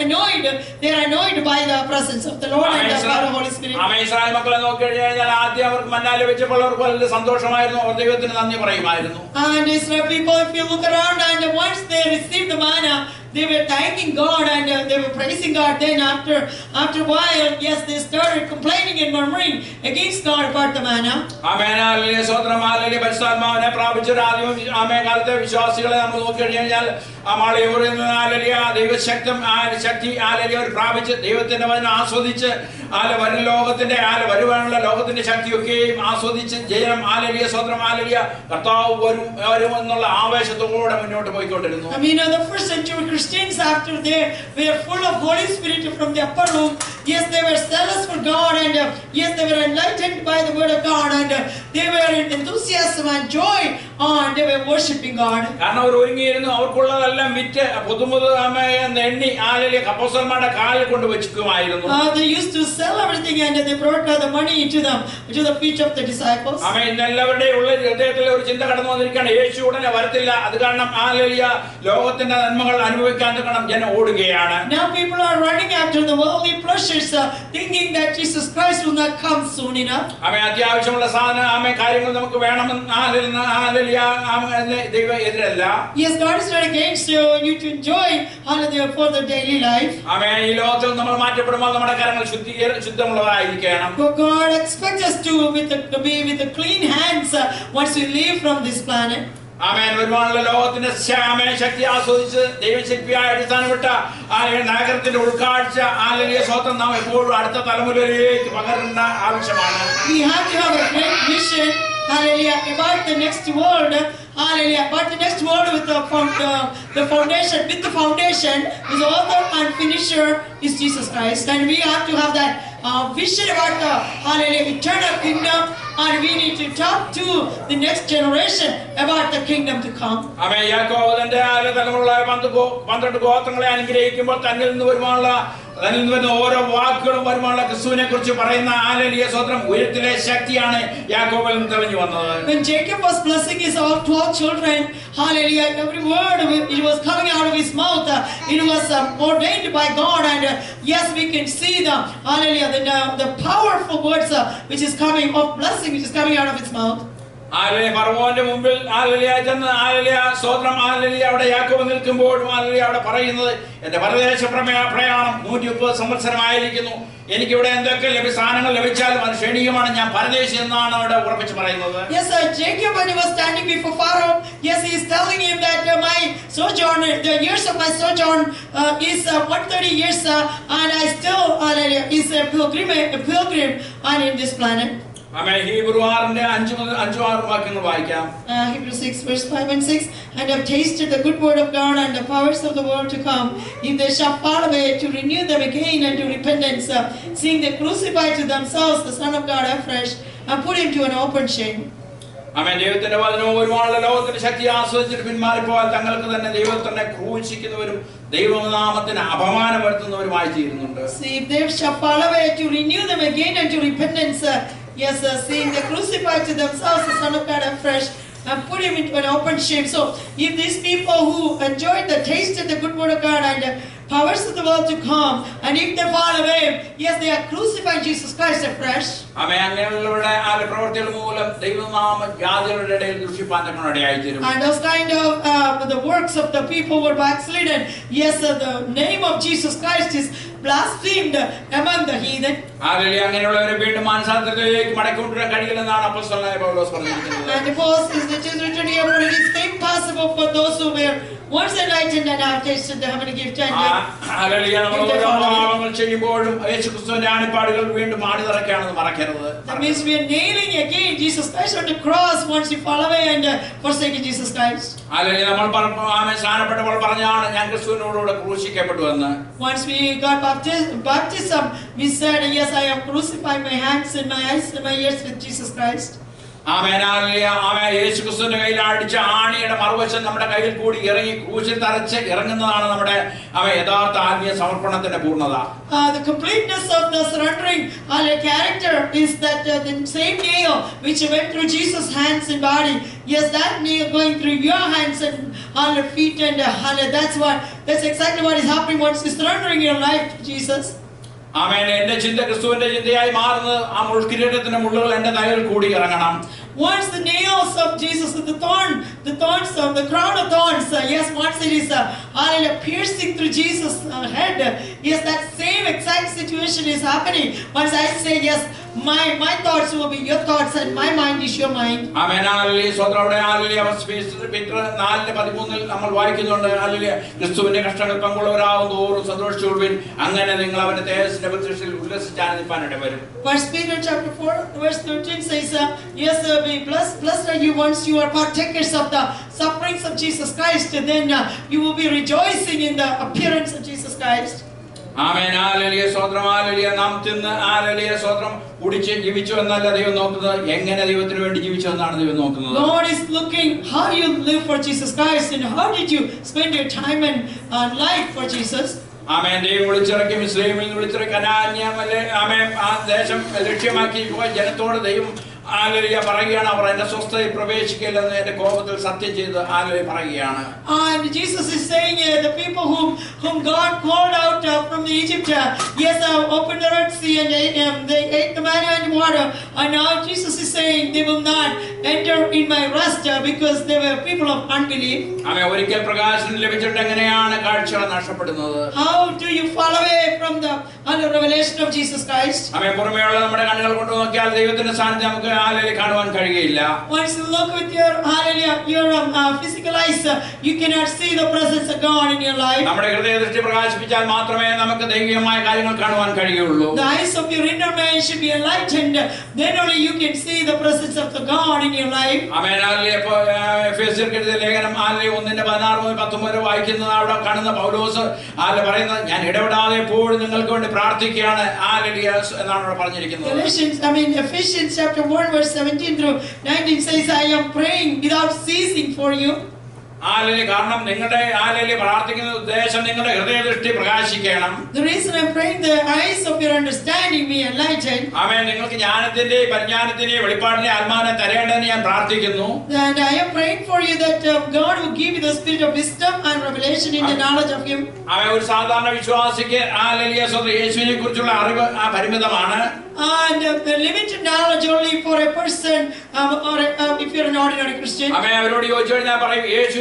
annoyed by the presence of the Lord and the power of the Holy Spirit. Amen. Israel മക്കളെ നോക്കിക്കഴിഞ്ഞാൽ ആദ്യം അവർക്ക് മന്ന ലഭിച്ചപ്പോൾ അവർക്ക് വളരെ സന്തോഷമായിരുന്നു. അവർ ദൈവത്തിന് നന്ദി പറയുമായിരുന്നു. And Israel people, if you look around, and once they received the manna, they were thanking God and they were praising God. Then after a while, yes, they started complaining and murmuring against God about the manna. Amen hallelujah സ്തോത്രം hallelujah പരിശുദ്ധാത്മാവിനെ പ്രാപിച്ച ആമേൻ കാലത്തെ വിശ്വാസികളെ നമ്മൾ നോക്കിക്കഴിഞ്ഞാൽ മാളയൂരിൽ നിന്ന് hallelujah ദൈവശക്തി hallelujah അവർ പ്രാപിച്ച് ദൈവത്തിന്റെ വചനം ആസ്വദിച്ച് വരും ലോകത്തിന്റെ വരുവാനുള്ള ലോകത്തിന്റെ ശക്തിയൊക്കെയും ആസ്വദിച്ച് ജയം ഹല്ലേലൂയ സ്തോത്രം ഹല്ലേലൂയ കർത്താവ് വരുമെന്നുള്ള ആവേശത്തോടെ മുന്നോട്ട് പോയിക്കൊണ്ടിരുന്നു. I mean, the first century Christians, after they were full of Holy Spirit from the upper room, yes, they were zealous for God, and yes, they were enlightened by the word of God, and they were in enthusiasm and joy, and they were worshiping God. കാരണം അവർ ഒരുങ്ങിയിരുന്നു. അവർക്കുള്ളതെല്ലാം വിറ്റ് എണ്ണി hallelujah അപ്പോസ്തലന്മാരുടെ കാലിൽ കൊണ്ട് വെച്ചുമായിരുന്നു. They used to sell everything, and they brought the money to the feet of the disciples. ആമേൻ. ഇന്നെല്ലാവരുടെയും ഉള്ള ഹൃദയത്തിൽ ഒരു ചിന്ത കടന്നു വന്നിരിക്കുകയാണ്, യേശു ഉടനെ വരത്തില്ല. അത് കാരണം ഹല്ലേലൂയ ലോകത്തിന്റെ നന്മകൾ അനുഭവിക്കാൻ തക്കണം ജനം ഓടുകയാണ്. Now people are running after the worldly pleasures, thinking that Jesus Christ will not come soon enough. ആമേൻ. അത്യാവശ്യമുള്ള സാധനം ആമേൻ കാര്യങ്ങൾ നമുക്ക് വേണമെന്ന് ഹല്ലേലൂയ ദൈവം എതിരല്ല. Yes, God is not against you to enjoy hallelujah for the daily life. ആമേൻ. ഈ ലോകത്തിൽ നമ്മൾ മാറ്റപ്പെടുമ്പോൾ നമ്മുടെ കരങ്ങൾ ശുദ്ധമുള്ളതായിരിക്കണം. But God expects us to be with the clean hands once we leave from this planet. ആമേൻ. ഒരുപാടുള്ള ലോകത്തിന്റെ ശക്തി ആസ്വദിച്ച് ദൈവശക്തിയായ അടിസ്ഥാനപ്പെട്ട നഗരത്തിന്റെ ഉൾക്കാഴ്ച ഹല്ലേലൂയ സ്തോത്രം നാം എപ്പോഴും അടുത്ത തലമുറയിലേക്ക് പകരേണ്ട ആവശ്യമാണ്. We have to have a great vision, hallelujah, about the next world. Hallelujah. But the next world with the foundation, is author and finisher is Jesus Christ. And we have to have that vision about the hallelujah eternal kingdom, and we need to talk to the next generation about the kingdom to come. ആമേൻ. യാക്കോബ് തന്റെ തലമുറകളായ 12 ഗോത്രങ്ങളെ അനുഗ്രഹിക്കുമ്പോൾ തന്നിൽ നിന്ന് വരുന്ന ഓരോ വാക്കുകളും വരുമാനുള്ള ക്രിസ്തുവിനെ കുറിച്ച് പറയുന്ന ഹല്ലേലൂയ സ്തോത്രം ഉയരത്തിലെ ശക്തിയാണ് യാക്കോബിൽ നിന്ന് തെളിഞ്ഞു വന്നത്. When Jacob was blessing his all 12 children, hallelujah, every word it was coming out of his mouth, it was ordained by God, and yes, we can see hallelujah the powerful words which is coming of blessing which is coming out of his mouth. Hallelujah ഫറവോന്റെ മുമ്പിൽ hallelujah ചെന്ന് hallelujah സ്തോത്രം hallelujah അവിടെ യാക്കോബ് നിൽക്കുമ്പോഴും hallelujah അവിടെ പറയുന്നത് എന്റെ പരദേശ പ്രയാണം 130 സംവത്സരമായിരിക്കുന്നു. എനിക്കിവിടെ എന്തൊക്കെ സ്ഥാനങ്ങൾ ലഭിച്ചാലും അത് ക്ഷണികമാണ്. ഞാൻ പരദേശി എന്നാണ് അവിടെ ഉറപ്പിച്ച് പറയുന്നത്. Yes, Jacob, when he was standing before Pharaoh, yes, he is telling him that my sojourn, the years of my sojourn is 130 years, and I still is a pilgrim on in this planet. Amen. Hebrew 6:5 മുതൽ 5-6 വാക്യങ്ങൾ വായിക്കാം. Hebrews 6 verse 5 and 6, and have tasted the good word of God and the powers of the world to come, if they shall fall away, to renew them again unto repentance, seeing they crucify to themselves the Son of God afresh, and put him to an open shame. ആമേൻ. ദൈവത്തിന്റെ വചനവും ഒരുപാടുള്ള ലോകത്തിന്റെ ശക്തി ആസ്വദിച്ചിട്ട് പിന്മാറിപ്പോയാൽ തങ്ങൾക്ക് തന്നെ ദൈവത്തിനെ ക്രൂശിക്കുന്നവരും ദൈവനാമത്തിന് അപമാനം വരുത്തുന്നവരുമായി തീരുന്നുണ്ട്. See, if they shall fall away, to renew them again unto repentance, yes, seeing they crucify to themselves the Son of God afresh, and put him into an open shame. So, if these people who enjoyed the taste of the good word of God and the powers of the world to come, and if they fall away, yes, they are crucifying Jesus Christ afresh. ആമേൻ. അങ്ങനെയുള്ളവരുടെ പ്രവൃത്തികൾ മൂലം ദൈവനാമം ജാതികളുടെ ഇടയിൽ ദുഷിപ്പാൻ ഇടയായി തീരും. And those kind of the works of the people were backslidden. Yes, the name of Jesus Christ is blasphemed among the heathen. Hallelujah. അങ്ങനെയുള്ളവരെ വീണ്ടും മാനസാന്തരത്തിലേക്ക് മടക്കി കൊണ്ടുവരാൻ കഴിയില്ലെന്നാണ് അപ്പോസ്തലനായ പൗലോസ് പറഞ്ഞിരിക്കുന്നത്. And the post is it is written here, for it is impossible for those who were once enlightened and have tasted the heavenly gift and hallelujah. നമ്മൾ ഓരോ പാപങ്ങൾ ചെയ്യുമ്പോഴും യേശുക്രിസ്തുവിന്റെ ആണിപ്പാടുകൾ വീണ്ടും ആണി തറയ്ക്കുകയാണെന്ന് മറക്കരുത്. that means we are nailing again Jesus Christ on the cross once we fall away and forsaken Jesus Christ. Hallelujah. നമ്മൾ സ്നാനപ്പെട്ടപ്പോൾ പറഞ്ഞാണ് ഞാൻ ക്രിസ്തുവിനോടുകൂടെ ക്രൂശിക്കപ്പെട്ടു എന്ന്. Once we got baptism, we said, yes, I have crucified my hands and my eyes and my ears with Jesus Christ. ആമേൻ. ഹല്ലേലൂയ. ആമേൻ. യേശുക്രിസ്തുവിന്റെ കയ്യിൽ അടിച്ച ആണിയുടെ മറുവശം നമ്മുടെ കയ്യിൽ കൂടി ഇറങ്ങി ക്രൂശിൽ തറച്ച് ഇറങ്ങുന്നതാണ് നമ്മുടെ യഥാർത്ഥ ആത്മീയ സമർപ്പണത്തിന്റെ പൂർണ്ണത. The completeness of the surrendering character is that the same nail which went through Jesus' hands and body, yes, that nail going through your hands and feet and that's exactly what is happening once you surrendering your life to Jesus. ആമേൻ. എന്റെ ചിന്ത ക്രിസ്തുവിന്റെ ചിന്തയായി മാറുന്നത് ആ മുൾക്കിരീടത്തിന്റെ മുള്ളുകൾ എന്റെ തലയിൽ കൂടി ഇറങ്ങണം. Once the nails of Jesus, the thorns of the crown of thorns, yes, once it is piercing through Jesus' head, yes, that same exact situation is happening. Once I say yes, my thoughts will be your thoughts and my mind is your mind. ആമേൻ. ഹല്ലേലൂയ. സ്വതന്ത്രം. ഹല്ലേലൂയ. Peter 4:13 നമ്മൾ വായിക്കുന്നുണ്ട്. Hallelujah. ക്രിസ്തുവിന്റെ കഷ്ടങ്ങൾ പങ്കുള്ളവരാകും തോറും സന്തോഷിച്ചുകൊള്ളുവിൻ, അങ്ങനെ നിങ്ങൾ അവന്റെ തേജസ്സിന്റെ പ്രത്യക്ഷത്തിൽ ഉല്ലസിച്ചാനന്ദിപ്പാൻ ഇടവരും. First Peter chapter 4 verse 13 says, yes, be blessed are you once you are partakers of the sufferings of Jesus Christ, and then you will be rejoicing in the appearance of Jesus Christ. ആമേൻ. ഹല്ലേലൂയ. സ്വതന്ത്രം. ഹല്ലേലൂയ. നാം തിന്ന് hallelujah സ്വതന്ത്രം കുടിച്ച് ജീവിച്ചു എന്നല്ല ദൈവം നോക്കുന്നത്, എങ്ങനെ ദൈവത്തിന് വേണ്ടി ജീവിച്ചു എന്നാണ് ദൈവം നോക്കുന്നത്. God is looking how you live for Jesus Christ and how did you spend your time and life for Jesus. ആമേൻ. ദൈവം വിളിച്ചിറക്കി മിസ്രയീമിൽ നിന്ന് വിളിച്ചിറക്കി കനാന്യമല്ലേ ആമേൻ ആ ദേശം ലക്ഷ്യമാക്കി പോയ ജനത്തോട് ദൈവം ഹല്ലേലൂയ പറയുകയാണ്, അവർ എന്റെ സ്വസ്ഥതയിൽ പ്രവേശിക്കില്ലെന്ന് എന്റെ കോപത്തിൽ സത്യം ചെയ്ത് ഹല്ലേലൂയ പറയുകയാണ്. And Jesus is saying, the people whom God called out from Egypt, yes, opened the Red Sea and they ate the manna and water, and now Jesus is saying they will not enter in my rest because they were people of unbelief. ആമേൻ. ഒരിക്കൽ പ്രകാശനം ലഭിച്ചിട്ട് എങ്ങനെയാണ് കാഴ്ചകൾ നഷ്ടപ്പെടുന്നത്? How do you fall away from the revelation of Jesus Christ? ആമേൻ. പുറമേയുള്ള നമ്മുടെ കണ്ണുകൾ കൊണ്ട് നോക്കിയാൽ ദൈവത്തിന്റെ സാന്നിധ്യം നമുക്ക് ഹല്ലേലൂയ കാണുവാൻ കഴിയില്ല. Once you look with your physical eyes, you cannot see the presence of God in your life. നമ്മുടെ ഹൃദയദൃഷ്ടി പ്രകാശിപ്പിച്ചാൽ മാത്രമേ നമുക്ക് ദൈവികമായ കാര്യങ്ങൾ കാണുവാൻ കഴിയുള്ളൂ. The eyes of your inner man should be enlightened, then only you can see the presence of the God in your life. ആമേൻ. ഹല്ലേലൂയ. എഫേസ്യർക്ക് എഴുതിയ ലേഖനം 1:16-19 വായിക്കുന്നത് അവിടെ കാണുന്ന പൗലോസ് പറയുന്നത്, ഞാൻ ഇടപെടാതെ എപ്പോഴും നിങ്ങൾക്ക് വേണ്ടി പ്രാർത്ഥിക്കുകയാണ് ഹല്ലേലൂയ എന്നാണ് അവിടെ പറഞ്ഞിരിക്കുന്നത്. Ephesians chapter 1 verse 17 through 19 says, I am praying without ceasing for you. Hallelujah. കാരണം നിങ്ങളുടെ ഹല്ലേലൂയ പ്രാർത്ഥിക്കുന്ന ഉദ്ദേശം നിങ്ങളുടെ ഹൃദയദൃഷ്ടി പ്രകാശിക്കണം. The reason I'm praying, the eyes of your understanding be enlightened. ആമേൻ. നിങ്ങൾക്ക് ജ്ഞാനത്തിന്റെ പരിജ്ഞാനത്തിന്റെ വെളിപ്പാടിന്റെ ആത്മാവിനെ തരേണ്ടതെന്ന് ഞാൻ പ്രാർത്ഥിക്കുന്നു. And I am praying for you that God will give you the spirit of wisdom and revelation in the knowledge of Him. ആമേൻ. ഒരു സാധാരണ വിശ്വാസിക്ക് hallelujah യേശുവിനെ കുറിച്ചുള്ള അറിവ് പരിമിതമാണ്. And the limited knowledge only for a person or if you're an ordinary Christian. ആമേൻ. അവരോട് ചോദിച്ചു കഴിഞ്ഞാൽ പറയും, യേശു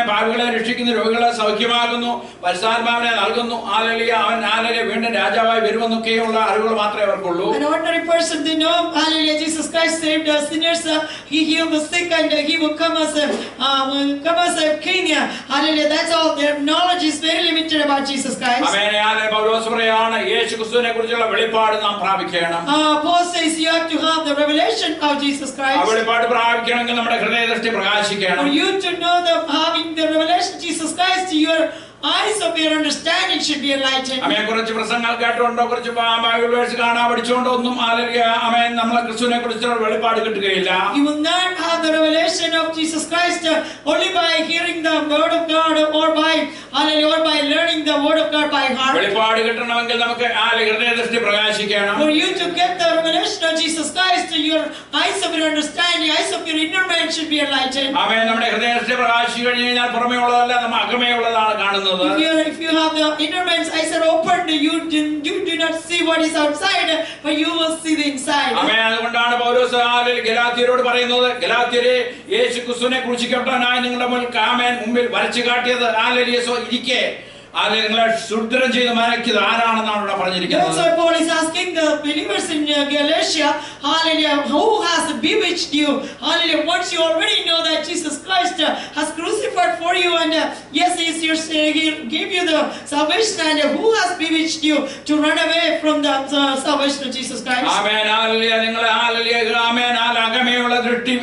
പാപികളെ രക്ഷിക്കുന്നു, രോഗികളെ സൗഖ്യമാക്കുന്നു, പരിശുദ്ധാത്മാവിനെ നൽകുന്നു, ഹല്ലേലൂയ അവൻ ഹല്ലേലൂയ വീണ്ടും രാജാവായി വരുമെന്നൊക്കെയുള്ള അറിവുകൾ മാത്രമേ അവർക്കുള്ളൂ. An ordinary person, they know hallelujah Jesus Christ saved sinners, He healed the sick, and He will come as a king. Hallelujah. That's all. Their knowledge is very limited about Jesus Christ. ആമേൻ. ഹല്ലേലൂയ. പൗലോസ് പറയാണ്, യേശുക്രിസ്തുവിനെ കുറിച്ചുള്ള വെളിപ്പാട് നാം പ്രാപിക്കണം. Paul says you have to have the revelation of Jesus Christ. ആ വെളിപ്പാട് പ്രാപിക്കണമെങ്കിൽ നമ്മുടെ ഹൃദയദൃഷ്ടി പ്രകാശിക്കണം. For you to know having the revelation of Jesus Christ, your eyes of your understanding should be enlightened. ആമേൻ. കുറച്ച് പ്രസംഗങ്ങൾ കേട്ടുകൊണ്ടോ കുറച്ച് ബൈബിൾ വേഴ്സ് കാണാൻ പഠിച്ചുകൊണ്ടോ ഒന്നും hallelujah ആമേൻ നമ്മളെ ക്രിസ്തുവിനെ കുറിച്ചുള്ള വെളിപ്പാട് കിട്ടുകയില്ല. You will not have the revelation of Jesus Christ only by hearing the word of God or by learning the word of God by heart. വെളിപ്പാട് കിട്ടണമെങ്കിൽ നമുക്ക് ഹൃദയദൃഷ്ടി പ്രകാശിക്കണം. For you to get the revelation of Jesus Christ, your eyes of your understanding, eyes of your inner man should be enlightened. ആമേൻ. നമ്മുടെ ഹൃദയദൃഷ്ടി പ്രകാശിച്ചു കഴിഞ്ഞു കഴിഞ്ഞാൽ പുറമേ ഉള്ളതല്ല, നമ്മൾ അകമേ ഉള്ളതാണ് കാണുന്നത്. If you have the inner man's eyes are opened, you do not see what is outside, but you will see the inside. ആമേൻ. അതുകൊണ്ടാണ് പൗലോസ് ഗലാത്യരോട് പറയുന്നത്, ഗലാത്യരെ യേശുക്രിസ്തുവിനെ ക്രൂശിക്കപ്പെട്ടവനായി നിങ്ങളുടെ മുമ്പിൽ വരച്ചു കാട്ടിയത് ഹല്ലേലൂയ ഇരിക്കെ നിങ്ങളെ ശുദ്ധം ചെയ്ത് മയക്കിയത് ആരാണെന്നാണ് ഇവിടെ That's പറഞ്ഞിരിക്കുന്നത്. why Paul is asking the believers in Galatia, hallelujah, who has bewitched you? Hallelujah, once you already know that Jesus Christ has crucified for you, and yes, he gave you the salvation, and who has bewitched you to run away from the salvation of Jesus Christ? ആമേൻ. Hallelujah. നിങ്ങൾ hallelujah. ആമേൻ. അകമേയുള്ള ദൃഷ്ടി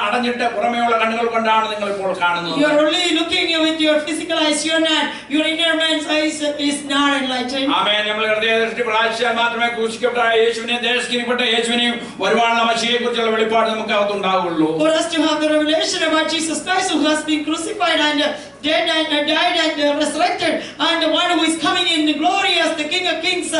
അടഞ്ഞിട്ട് പുറമേയുള്ള കണ്ണുകൾ കൊണ്ടാണ് നിങ്ങൾ ഇപ്പോൾ കാണുന്നത്. You are only looking with your physical eyes. You are not. Your inner man's eyes is not enlightened. ആമേൻ. നമ്മൾ ഹൃദയ ദൃഷ്ടി പ്രകാശിച്ചാൽ മാത്രമേ ക്രൂശിക്കപ്പെട്ട യേശുവിനെയും ദേശിക്കപ്പെട്ട യേശുവിനെയും വരുവാനുള്ള മശിയെക്കുറിച്ചുള്ള വെളിപ്പാട് നമുക്ക് അകത്തുണ്ടാവുള്ളൂ. For us to have the revelation about Jesus Christ, who has been crucified and dead and died and resurrected, and the one who is coming in glory as the King of Kings.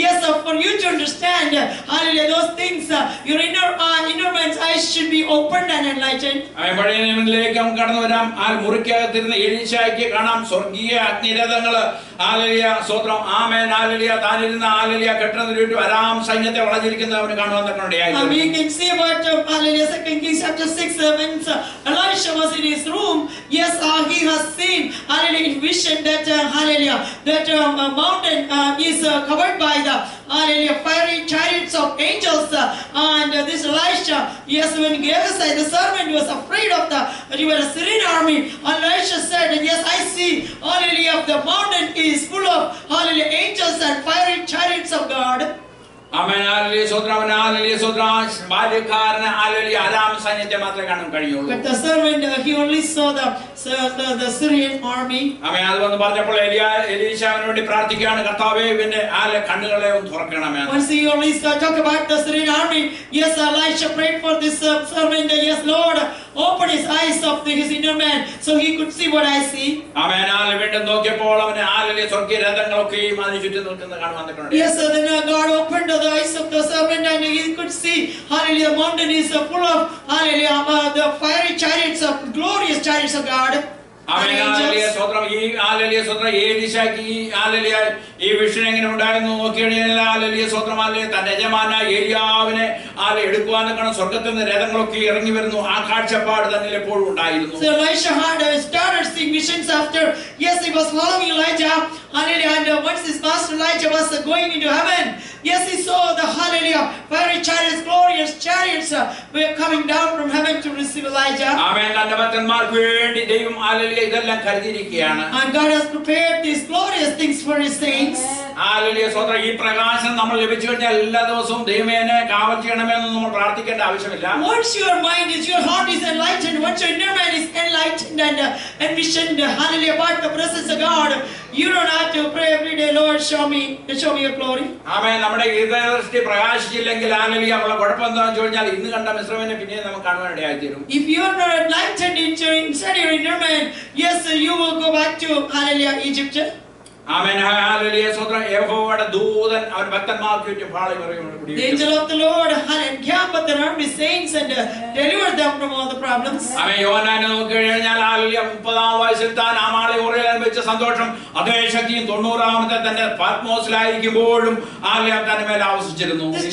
Yes, for you to understand, hallelujah, those things, your inner man's eyes should be opened and enlightened. പഴയ നിയമത്തിലേക്ക് നമുക്ക് കടന്നു വരാം. ആ മുറിക്കകത്തിരുന്ന എലീശായ്ക്ക് കാണാം സ്വർഗീയ അഗ്നിരഥങ്ങള്. Hallelujah. സ്തോത്രം. ആമേൻ. Hallelujah. താനിരുന്ന hallelujah കെട്ടുന്നതിന് ചുറ്റും അരാം സൈന്യത്തെ വളഞ്ഞിരിക്കുന്നവന് കാണുവാൻ തക്കമുണ്ടായിരുന്നു. We can see about hallelujah 2 Kings chapter 6 when Elisha was in his room. Yes, he has seen hallelujah in vision that hallelujah that mountain is covered by the hallelujah fiery chariots of angels, and this Elisha, yes, when Gehazi the servant was afraid of the Syrian army, Elisha said, yes, I see hallelujah the mountain is full of hallelujah angels and fiery chariots of God. Amen. Hallelujah. സ്തോത്രം. Hallelujah. സ്തോത്രം. ബാല്യക്കാരന് hallelujah Aram സൈന്യത്തെ മാത്രമേ കാണാൻ കഴിയുള്ളൂ. But the servant he only saw the Syrian army. ആമേൻ. അത് വന്ന് പറഞ്ഞപ്പോൾ എലീശാവിന് വേണ്ടി പ്രാർത്ഥിക്കുകയാണ്. കർത്താവേ ഇവന്റെ കണ്ണുകളെ ഒന്ന് തുറക്കണമേ. Once he only talk about the Syrian army, yes, Elisha prayed for this servant. Yes, Lord, open his eyes of his inner man so he could see what I see. ആമേൻ. വീണ്ടും നോക്കിയപ്പോൾ അവന് ഹല്ലേലൂയ സ്വർഗ്ഗീയ രഥങ്ങളൊക്കെയും അതിന് ചുറ്റും നിൽക്കുന്നത് കാണുവാൻ തക്കമുണ്ട്. Yes, then God opened the eyes of the servant and he could see hallelujah the mountain is full of hallelujah the fiery chariots of glorious chariots of God. Amen. Hallelujah. സ്തോത്രം. ഈ hallelujah സ്തോത്രം എലീശായ്ക്ക് ഈ hallelujah ഈ vision എങ്ങനെ ഉണ്ടായിരുന്നു നോക്കിയാൽ hallelujah സ്തോത്രം. Hallelujah തന്റെ യജമാനായ ഏലിയാവിനെ എടുക്കുവാൻ തക്കണം സ്വർഗ്ഗത്തിൽ നിന്ന് രഥങ്ങളൊക്കെ ഇറങ്ങി വരുന്നു. ആ കാഴ്ചപ്പാട് തന്നെ എപ്പോഴും ഉണ്ടായിരുന്നു. So Elisha had started seeing visions after, yes, he was following Elijah, hallelujah, and once his master Elijah was going into heaven, yes, he saw the hallelujah fiery chariots, glorious chariots were coming down from heaven to receive Elijah. ആമേൻ. തന്റെ ഭക്തന്മാർക്ക് വേണ്ടി ദൈവം hallelujah ഇതെല്ലാം കരുതിയിരിക്കുകയാണ്. And God has prepared these glorious things for his saints. Hallelujah സ്തോത്രം. ഈ പ്രകാശം നമ്മൾ ലഭിച്ചു കഴിഞ്ഞാൽ എല്ലാ ദിവസവും ദൈവമേനെ കാവൽ ചെയ്യണമെന്ന് നമ്മൾ പ്രാർത്ഥിക്കേണ്ട ആവശ്യമില്ല. Once your mind is, your heart is enlightened, once your inner man is enlightened and envisioned, hallelujah, about the presence of God, you don't have to pray every day, Lord, show me your glory. ആമേൻ. നമ്മുടെ ഹൃദയദൃഷ്ടി പ്രകാശിച്ചില്ലെങ്കിൽ hallelujah ഉള്ള കുഴപ്പം എന്താണെന്ന് ചോദിച്ചാൽ ഇന്ന് കണ്ട മിശ്രമിനെ പിന്നെ നമുക്ക് കാണുവാൻ ഇടയായിത്തീരും. If you are not enlightened inside your inner man, yes, you will go back to hallelujah Egypt. Amen. Hallelujah സ്തോത്രം. യഹോവയുടെ ദൂതൻ അവൻ ഭക്തന്മാർക്ക് ചുറ്റും പാളയമറിയുന്നു. The angel of the Lord encamp with the army saints and deliver them from all the problems. ആമേൻ. യോഹന്നാനെ നോക്കിക്കഴിഞ്ഞാൽ hallelujah 30-ാം വയസ്സിൽ താൻ ആമാളയോറിൽ അനുഭവിച്ച സന്തോഷം അതേ ശക്തിയും 90-ാമത്തെ തന്റെ പത്മോസിലായിരിക്കുമ്പോഴും ഹല്ലേലൂയ തന്റെ മേൽ ആവസിച്ചിരുന്നു. This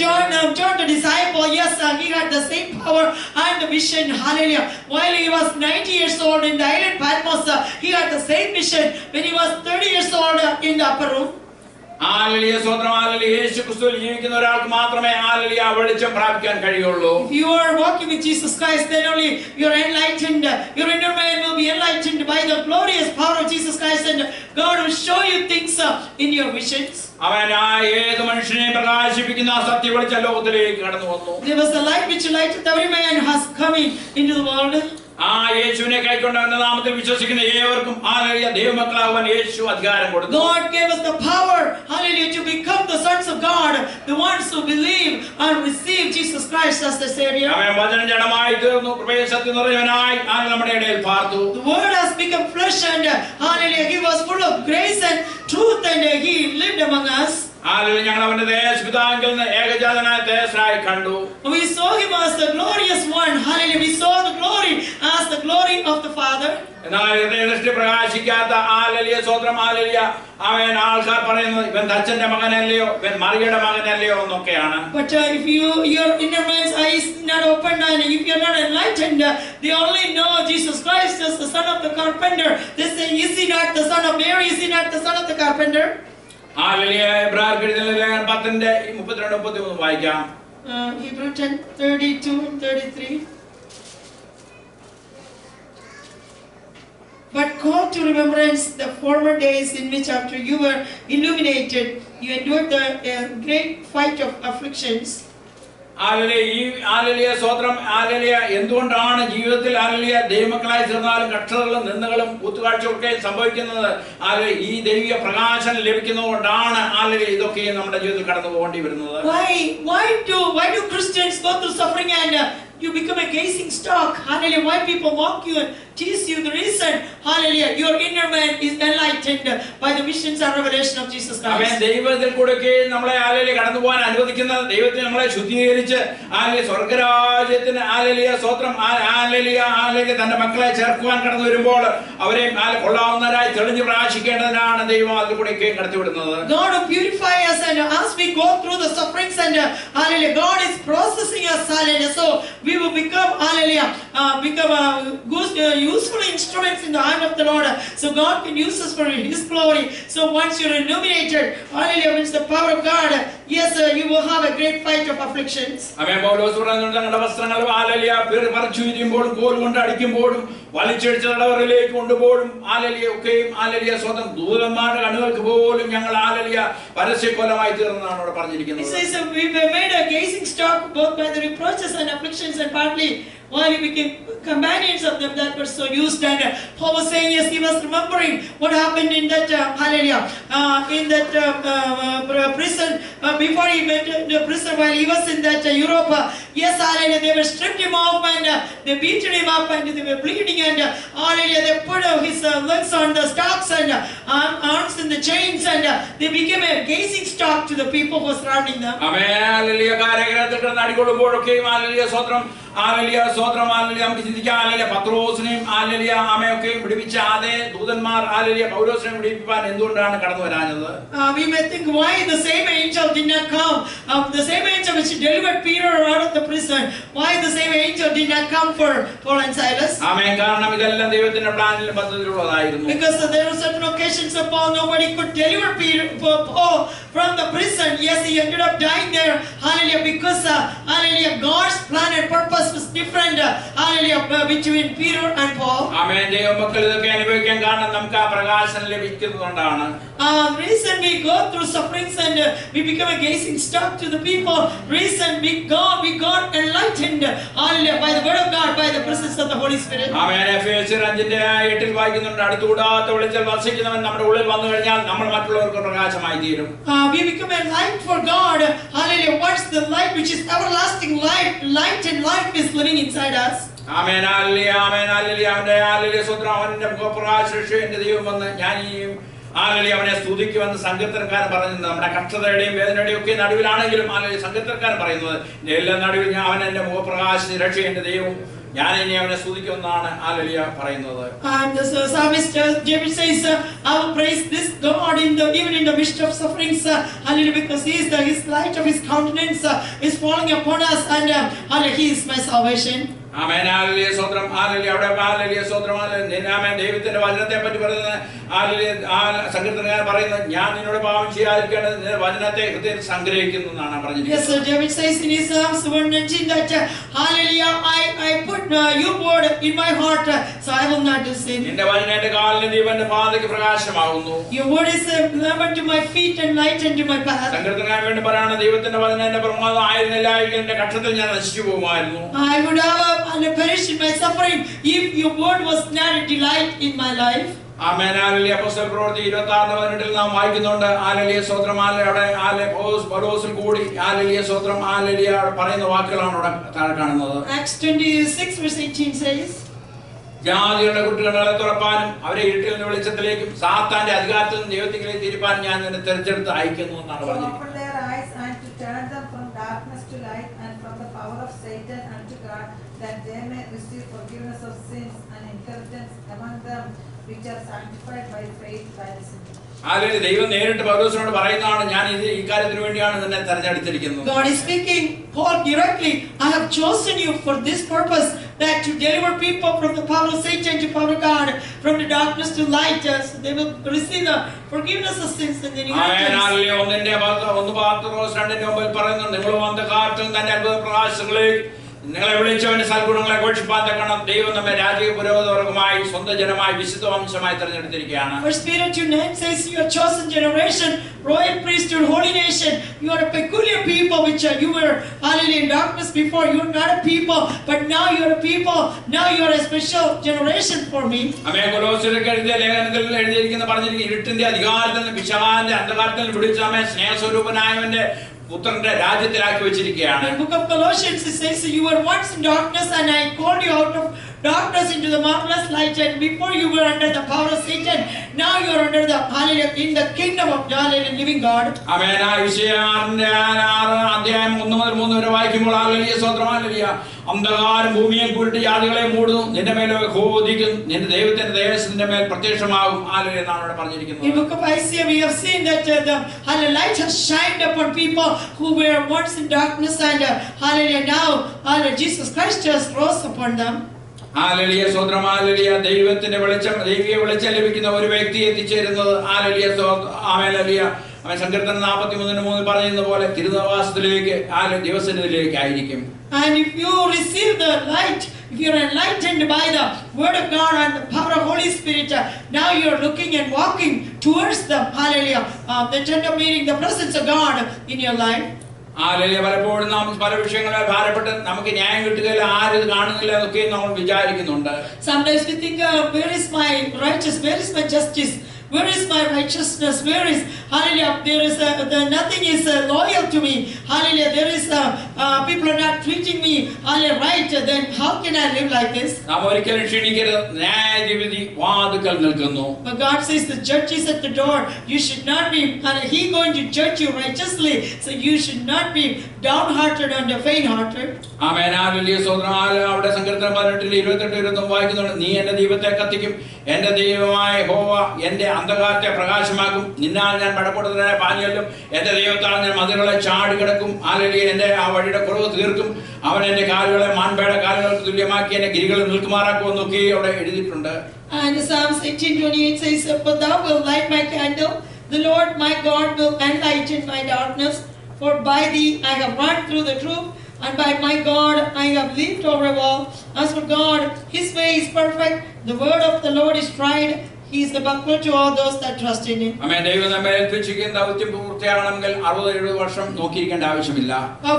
John the disciple, yes, he had the same power and the vision, hallelujah. While he was 90 years old in the island Patmos, he had the same vision when he was 30 years old in the upper room. Hallelujah സ്തോത്രം. Hallelujah. യേശുക്രിസ്തുവിൽ ജീവിക്കുന്ന ഒരാൾക്ക് മാത്രമേ hallelujah വെളിച്ചം പ്രാപിക്കാൻ കഴിയുള്ളൂ. If you are walking with Jesus Christ, then only you are enlightened. Your inner man will be enlightened by the glorious power of Jesus Christ, and God will show you things in your visions. അവൻ ഏത് മനുഷ്യനെയും പ്രകാശിപ്പിക്കുന്ന സത്യ വെളിച്ചം ലോകത്തിലേക്ക് കടന്നു വന്നു. There was a light which lighted every man has coming into the world. ആ യേശുവിനെ കൈക്കൊണ്ട് അവന്റെ നാമത്തിൽ വിശ്വസിക്കുന്ന ഏവർക്കും ഹല്ലേലൂയ ദൈവമക്കളാവാൻ യേശു അധികാരം കൊടുത്തു. God gave us the power, hallelujah, to become the sons of God, the ones who believe and receive Jesus Christ as the Savior. അവൻ വചനം ജഡമായി തീർന്നു കൃപയും സത്യം നിറഞ്ഞവനായി നമ്മുടെ ഇടയിൽ പാർത്തു. The Word has become flesh and hallelujah, He was full of grace and truth, and He lived among us. Hallelujah. ഞങ്ങൾ അവന്റെ ദേശപിതാവിൽ നിന്ന് ഏകജാതനായ തേജസ്സായി കണ്ടു. We saw Him as the glorious one, hallelujah. We saw the glory as the glory of the Father. എന്നാൽ ഹൃദയദൃഷ്ടി പ്രകാശിക്കാത്ത hallelujah ആലലിയ സ്വത്രം ആലലിയ അവൻ ആൾക്കാർ പറയുന്നത് ഇവൻ അച്ഛന്റെ മകനല്ലയോ ഇവൻ മറിയുടെ മകനല്ലയോ എന്നൊക്കെയാണ്. But if your inner man's eye is not opened and if you are not enlightened, they only know Jesus Christ as the son of the carpenter. They say, is he not the son of Mary? Is he not the son of the carpenter? ആലലിയ എബ്രായർക്ക് എഴുതിയ ലേഖനം 10:32-33 വായിക്കാം. Hebrew 10:32 and 33. But call to remembrance the former days in which after you were illuminated, you endured the great fight of afflictions. ആലലിയ സ്വത്രം ആലലിയ എന്തുകൊണ്ടാണ് ജീവിതത്തിൽ ആലലിയ ദൈവമക്കളായി തീർന്നാലും കഷ്ടതകളും നിന്ദകളും കൂത്തുകാഴ്ചയൊക്കെ സംഭവിക്കുന്നത്? ഈ ദൈവിക പ്രകാശനം ലഭിക്കുന്നതുകൊണ്ടാണ് ആലലിയ ഇതൊക്കെ നമ്മുടെ ജീവിതത്തിൽ കടന്നു പോകേണ്ടി വരുന്നത്. Why do Christians go through suffering and you become a gazing stock? Hallelujah. Why people mock you and tease you? The reason, hallelujah, your inner man is enlightened by the visions and revelation of Jesus Christ. അവൻ ദൈവത്തിൽ കൂടെയൊക്കെ നമ്മളെ ആലലിയ കടന്നു പോകാൻ അനുവദിക്കുന്നത് ദൈവത്തിന് നമ്മളെ ശുദ്ധീകരിച്ച് ആലലിയ സ്വർഗരാജ്യത്തിന് ആലലിയ സ്വത്രം ആലലിയ തന്റെ മക്കളെ ചേർക്കുവാൻ കടന്നു വരുമ്പോൾ അവരെ കൊള്ളാവുന്നവരായി തെളിഞ്ഞ് പ്രകാശിക്കേണ്ടതിനാണ് ദൈവം അതിൽ കൂടെയൊക്കെ കടത്തിവിടുന്നത്. God will purify us and as we go through the sufferings and hallelujah, God is processing us, hallelujah, so we will become hallelujah, useful instruments in the hand of the Lord, so God can use us for His glory. So once you're illuminated, hallelujah, with the power of God, yes, you will have a great fight of afflictions. അവൻ പൗലോസ് പറയുന്നുണ്ട്, ഞങ്ങളുടെ വസ്ത്രങ്ങൾ ആലലിയ പറിച്ചു വീഴുമ്പോഴും കോൽ കൊണ്ട് അടിക്കുമ്പോഴും വലിച്ചടിച്ച തടവറയിലേക്ക് കൊണ്ടുപോഴും ആലലിയ ഒക്കെയും ആലലിയ സ്വന്തം ദൂതന്മാരുടെ കണ്ണുകൾക്ക് പോലും ഞങ്ങൾ ആലലിയ പരസ്യക്കൊലമായി തീർന്നതാണ് അവിടെ പറഞ്ഞിരിക്കുന്നത്. It says we were made a gazing stock both by the reproaches and afflictions and partly while we became companions of them that were so used. And Paul was saying, yes, he was remembering what happened in that hallelujah, in that prison before he went to the prison while he was in that Europe. Yes, hallelujah, they were stripped him off and they beat him up and they were bleeding and hallelujah, they put his legs on the stocks and arms in the chains and they became a gazing stock to the people who were surrounding them. Amen. Hallelujah. കാരാഗൃഹത്തിൽ കിടന്ന് അടികൊള്ളുമ്പോഴൊക്കെയും ആലലിയ സ്വത്രം ആലലിയ സ്വത്രം ആലലിയ നമുക്ക് ചിന്തിക്കാം. ആലലിയ പത്രോസിനെയും ആലലിയ ആമയൊക്കെയും പിടിപ്പിച്ച അതേ ദൂതന്മാർ ആലലിയ പൗലോസിനെ പിടിപ്പിക്കാൻ എന്തുകൊണ്ടാണ് കടന്നു വരാഞ്ഞത്? We may think why the same angel did not come. The same angel which delivered Peter out of the prison. Why the same angel did not come for Paul and Silas? ആമേൻ. കാരണം ഇതെല്ലാം ദൈവത്തിന്റെ പ്ലാനിലും പദ്ധതിയിലുള്ളതായിരുന്നു. Because there were certain occasions upon nobody could deliver Paul from the prison. Yes, he ended up dying there. Hallelujah. Because hallelujah, God's plan and purpose was different. Hallelujah, between Peter and Paul. ആമേൻ. ദൈവമക്കൾ ഇതൊക്കെ അനുഭവിക്കാൻ കാരണം നമുക്ക് ആ പ്രകാശനം ലഭിക്കുന്നതുകൊണ്ടാണ്. Reason we go through sufferings and we become a gazing stock to the people. Reason we got enlightened. Hallelujah, by the word of God, by the presence of the Holy Spirit. ആമേൻ. എഫേസ്യർ 5:8 വായിക്കുന്നുണ്ട്, അടുത്തുകൂടാത്ത വെളിച്ചം വസിക്കുന്നവൻ നമ്മുടെ ഉള്ളിൽ വന്നു കഴിഞ്ഞാൽ നമ്മൾ മറ്റുള്ളവർക്ക് പ്രകാശമായി തീരും. We become a light for God. Hallelujah. What's the light which is everlasting light? Light and life is living inside us. ആമേൻ. ഹല്ലേലൂയ. ആമേൻ. ഹല്ലേലൂയ. അവന്റെ ഹല്ലേലൂയ സ്വത്രം അവന്റെ മുഖപ്രകാശം എന്റെ ദൈവം വന്ന് ഞാൻ ഈ ഹല്ലേലൂയ അവനെ സ്തുതിക്കുമെന്ന് സങ്കീർത്തനക്കാരൻ പറയുന്നത്. നമ്മുടെ കഷ്ടതയുടെയും വേദനയുടെയും ഒക്കെ നടുവിലാണെങ്കിലും ഹല്ലേലൂയ സങ്കീർത്തനക്കാരൻ പറയുന്നത് എല്ലാ നടുവിൽ ഞാൻ അവൻ എന്റെ മുഖപ്രകാശം രക്ഷ എന്റെ ദൈവം ഞാൻ ഇനി അവനെ സ്തുതിക്കുമെന്നാണ് ഹല്ലേലൂയ പറയുന്നത്. And the psalmist David says, I will praise this God even in the midst of sufferings. Hallelujah, because his light of his countenance is falling upon us and hallelujah, he is my salvation. Amen. Hallelujah സ്വത്രം hallelujah. അവിടെ hallelujah സ്വത്രം hallelujah. ആമേൻ. ദൈവത്തിന്റെ വചനത്തെ പറ്റി പറയുന്നത് hallelujah സങ്കീർത്തനക്കാരൻ പറയുന്നത് ഞാൻ നിന്നോട് പാപം ചെയ്യാതിരിക്കേണ്ടത് നിന്റെ വചനത്തെ ഹൃദയത്തിൽ സംഗ്രഹിക്കുന്നു എന്നാണ് പറഞ്ഞിരിക്കുന്നത്. Yes, David says in his Psalms 119 that hallelujah, I put your word in my heart, so I will not do sin. നിന്റെ വചനം എന്റെ കാലിന് ദീപം എന്റെ പാതയ്ക്ക് പ്രകാശമാകുന്നു. Your word is a lamp unto my feet and light unto my path. സങ്കീർത്തനക്കാരൻ വേണ്ടി പറയാണ്, ദൈവത്തിന്റെ വചനം എന്റെ പ്രമാദം ആയിരുന്നില്ല എങ്കിൽ എന്റെ കഷ്ടത്തിൽ ഞാൻ നശിച്ചു പോകുമായിരുന്നു. I would have perished in my suffering if your word was not a delight in my life. ആമേൻ. ഹല്ലേലൂയ. അപ്പോസ്തല പ്രവൃത്തി 26:18 നാം വായിക്കുന്നുണ്ട് ഹല്ലേലൂയ സ്വത്രം അവിടെ പൗലോസിൽ കൂടി ഹല്ലേലൂയ സ്വത്രം ഹല്ലേലൂയ പറയുന്ന വാക്കുകളാണ് അവിടെ താഴെ കാണുന്നത്. Acts 26:18 says, ജാതികളുടെ കുട്ടികളെ തുറപ്പാനും അവരെ ഇരുട്ടിൽ നിന്ന് വെളിച്ചത്തിലേക്കും സാത്താന്റെ അധികാരത്തിൽ നിന്ന് ദൈവത്തിലേക്ക് തിരിപ്പാൻ ഞാൻ നിന്നെ തെരഞ്ഞെടുത്ത് അയക്കുന്നു എന്നാണ് പറഞ്ഞത്. Open their eyes and to turn them from darkness to light and from the power of Satan unto God, that they may receive forgiveness of sins and inheritance among them which are sanctified by faith by the Spirit. അല്ലെങ്കിൽ ദൈവം നേരിട്ട് പൗലോസിനോട് പറയുന്നതാണ്, ഞാൻ ഇത് ഈ കാര്യത്തിന് വേണ്ടിയാണ് നിന്നെ തെരഞ്ഞെടുത്തിരിക്കുന്നത്. God is speaking Paul directly. I have chosen you for this purpose, that to deliver people from the power of Satan to power of God, from the darkness to light, so they will receive the forgiveness of sins and the inheritance. ഒന്ന് പത്രോസ് 2:9 പറയുന്നു, നിങ്ങളും അന്ധകാരത്തിൽ തന്റെ അത്ഭുത പ്രകാശങ്ങളിലേക്ക് നിങ്ങളെ വിളിച്ചവന്റെ സൽഗുണങ്ങളെ ഘോഷിപ്പാൻ തക്കണം ദൈവം നമ്മെ രാജകീയ പുരോഹിതവർഗമായി സ്വന്തം ജനമായി വിശുദ്ധ വംശമായി തെരഞ്ഞെടുത്തിരിക്കുകയാണ്. 1 Peter 2:9 says, you are chosen generation, royal priesthood, holy nation. You are a peculiar people, which you were hallelujah in darkness before. You are not a people, but now you are a people. Now you are a special generation for me. കൊലോസ്യർക്ക് എഴുതിയ ലേഖനത്തിൽ എഴുതിയിരിക്കുന്ന പറഞ്ഞിരിക്കുന്ന ഇരുട്ടിന്റെ അധികാരത്തിൽ നിന്ന് പിശാചിന്റെ അന്ധകാരത്തിൽ വിടുവിച്ച നമ്മെ സ്നേഹസ്വരൂപനായവന്റെ പുത്രന്റെ രാജ്യത്തിലാക്കി വെച്ചിരിക്കുകയാണ്. In the book of Colossians it says, you were once in darkness and I called you out of darkness into the marvelous light, and before you were under the power of Satan, now you are under the hallelujah in the kingdom of hallelujah living God. ആമേൻ. ആ വിഷയത്തിന്റെ 6 അധ്യായം 1 മുതൽ 3 വരെ വായിക്കുമ്പോൾ hallelujah സ്തോത്രം hallelujah. അന്ധകാരം ഭൂമിയെ കുരുട്ടി ജാതികളെ മൂടുന്നു, നിന്റെ മേൽ യഹോവദിക്കും, നിന്റെ ദൈവത്തിന്റെ തേജസ്സ് നിന്റെ മേൽ പ്രത്യക്ഷമാകും. ഹല്ലേലൂയ എന്നാണ് ഇവിടെ പറഞ്ഞിരിക്കുന്നത്. In the book of Isaiah we have seen that the light has shined upon people who were once in darkness, and hallelujah now hallelujah Jesus Christ has rose upon them. Hallelujah സ്തോത്രം hallelujah. ദൈവത്തിന്റെ വെളിച്ചം, ദൈവിക വെളിച്ചം ലഭിക്കുന്ന ഒരു വ്യക്തി എത്തിച്ചേരുന്നത് hallelujah ആമേൻ ഹല്ലേലൂയ. അവൻ സങ്കീർത്തനം 43:3 പറയുന്ന പോലെ തിരുനിവാസത്തിലേക്ക് ദിവസത്തിലേക്ക് ആയിരിക്കും. And if you receive the light, if you are enlightened by the word of God and the power of Holy Spirit, now you are looking and walking towards the hallelujah the tent of meeting, the presence of God in your life. Hallelujah. പലപ്പോഴും നാം പല വിഷയങ്ങളെ ഭാരപ്പെട്ട് നമുക്ക് ന്യായം കിട്ടുകയില്ല, ആരും ഇത് കാണുന്നില്ല എന്നൊക്കെ നമ്മൾ വിചാരിക്കുന്നുണ്ട്. Sometimes we think, where is my righteousness, where is my justice, where is my righteousness, where is hallelujah there is nothing is loyal to me, hallelujah there is people are not treating me hallelujah right, then how can I live like this? നാം ഒരിക്കലും ക്ഷീണിക്കരുത്, ന്യായാധിപതി വാതിൽക്കൽ നിൽക്കുന്നു. But God says the judge is at the door. You should not be he going to judge you righteously, so you should not be downhearted and faint-hearted. Amen hallelujah സ്തോത്രം. അവിടെ സങ്കീർത്തനം 18:28 വായിക്കുന്നുണ്ട്, നീ എന്റെ ദീപത്തെ കത്തിക്കും, എന്റെ ദൈവമായ യഹോവ എന്റെ അന്ധകാരത്തെ പ്രകാശമാക്കും, നിന്നാൽ ഞാൻ പടപ്പെടുന്നതിനെ പാഞ്ഞല്ലും, എന്റെ ദൈവത്താൽ ഞാൻ മതിലുകളെ ചാടി കിടക്കും. ഹല്ലേലൂയ. എന്റെ ആ വഴിയുടെ കുറവ് തീർക്കും, അവൻ എന്റെ കാലുകളെ മാൻപേടെ കാലുകൾക്ക് തുല്യമാക്കി എന്റെ ഗിരികളിൽ നിൽക്കുമാറാക്കും എന്നൊക്കെ അവിടെ എഴുതിയിട്ടുണ്ട്. And Psalms 18:28 says, but thou wilt light my candle, the Lord my God will enlighten my darkness, for by thee I have run through the troop, and by my God I have leaped over a wall. As for God, his way is perfect, the word of the Lord is tried, he is the buckler to all those that trust in him. ആമേൻ. ദൈവം നമ്മെ ഏൽപ്പിച്ചിരിക്കുന്ന ദൗത്യം പൂർത്തിയാകണമെങ്കിൽ 60-70 വർഷം നോക്കിയിരിക്കേണ്ട ആവശ്യമില്ല.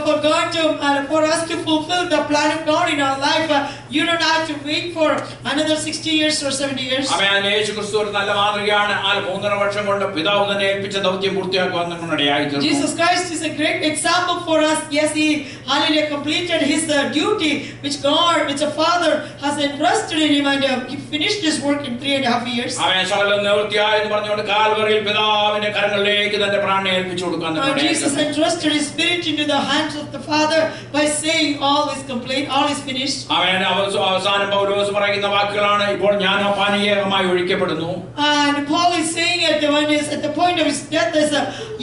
For God to for us to fulfill the plan of God in our life, you don't have to wait for another 60 years or 70 years. ആമേൻ. യേശുക്രിസ്തു ഒരു നല്ല മാതൃകയാണ്. 3.5 വർഷം കൊണ്ട് പിതാവ് തന്നെ ഏൽപ്പിച്ച ദൗത്യം പൂർത്തിയാക്കുവാൻ നമ്മൾ ഇടയായിത്തീർന്നു. Jesus Christ is a great example for us. Yes, he hallelujah completed his duty which the Father has entrusted in him, and he finished his work in 3.5 years. അവൻ സകലം നിവൃത്തിയായി എന്ന് പറഞ്ഞുകൊണ്ട് കാൽവറിയിൽ പിതാവിന്റെ കരങ്ങളിലേക്ക് തന്റെ പ്രാണനെ ഏൽപ്പിച്ചു കൊടുക്കാൻ Jesus entrusted his spirit into the hands of the Father by saying all is complete, all is finished. അവൻ അവസാനം പൗലോസ് പറയുന്ന വാക്കുകളാണ്, ഇപ്പോൾ ഞാൻ പാനീയമായി ഒഴിക്കപ്പെടുന്നു. And Paul is saying at the point of his death is,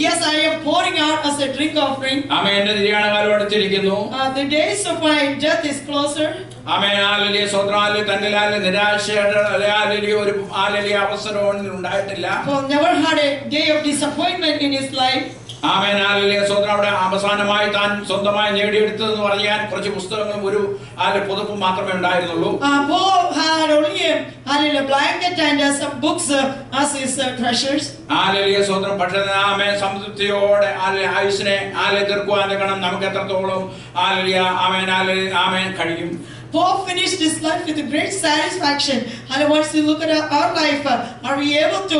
yes, I am pouring out as a drink offering. ആമേൻ. എന്റെ നിര്യാണകാലം അടുത്തിരിക്കുന്നു. The days of my death is closer. Amen. Hallelujah സ്തോത്രം. തന്നിലാൽ നിരാശയുടെ ഹല്ലേലൂയ ഒരു ഹല്ലേലൂയ അവസരം ഉണ്ടായിട്ടില്ല. Paul never had a day of disappointment in his life. ആമേൻ. Hallelujah സ്തോത്രം. അവിടെ അവസാനമായി താൻ സ്വന്തമായി നേടിയെടുത്തതെന്ന് പറയാൻ കുറച്ച് പുസ്തകങ്ങളും ഒരു പുതപ്പും മാത്രമേ ഉണ്ടായിരുന്നുള്ളൂ. Paul had only a blanket and some books as his treasures. Hallelujah സ്തോത്രം. പക്ഷേ ആമേൻ സംതൃപ്തിയോടെ ആയുസ്സിനെ തീർക്കുവാൻ നമുക്ക് എത്രത്തോളം ഹല്ലേലൂയ ആമേൻ ആമേൻ കഴിയും. Paul finished his life with a great satisfaction. And once we look at our life, are we able to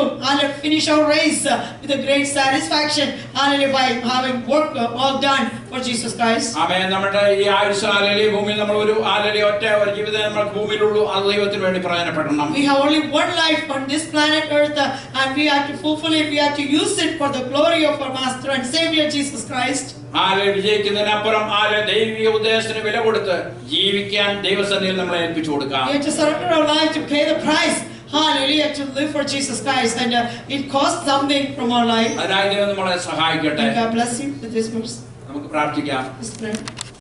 finish our race with a great satisfaction by having work all done for Jesus Christ? ആമേൻ. നമ്മുടെ ഈ ആയുസ്സ് ഭൂമിയിൽ നമ്മൾ ഒരു ഒറ്റ ഒരു ജീവിതം നമ്മൾ ഭൂമിയിലുള്ളൂ, അത് ദൈവത്തിന് വേണ്ടി പ്രയോജനപ്പെടണം. We have only one life on this planet Earth, and we have to fulfill it. We have to use it for the glory of our Master and Savior Jesus Christ. വിജയിക്കുന്നതിനപ്പുറം ദൈവിക ഉദ്ദേശത്തിന് വില കൊടുത്ത് ജീവിക്കാൻ ദൈവസന്നിധിയിൽ നമ്മളെ ഏൽപ്പിച്ചു കൊടുക്കാം. We have to surrender our life to pay the price. hallelujah, to live for Jesus Christ, and it costs something from our life. അതിനായി ദൈവം നമ്മളെ സഹായിക്കട്ടെ. And God bless you with this verse. നമുക്ക് പ്രാർത്ഥിക്കാം. Let's pray.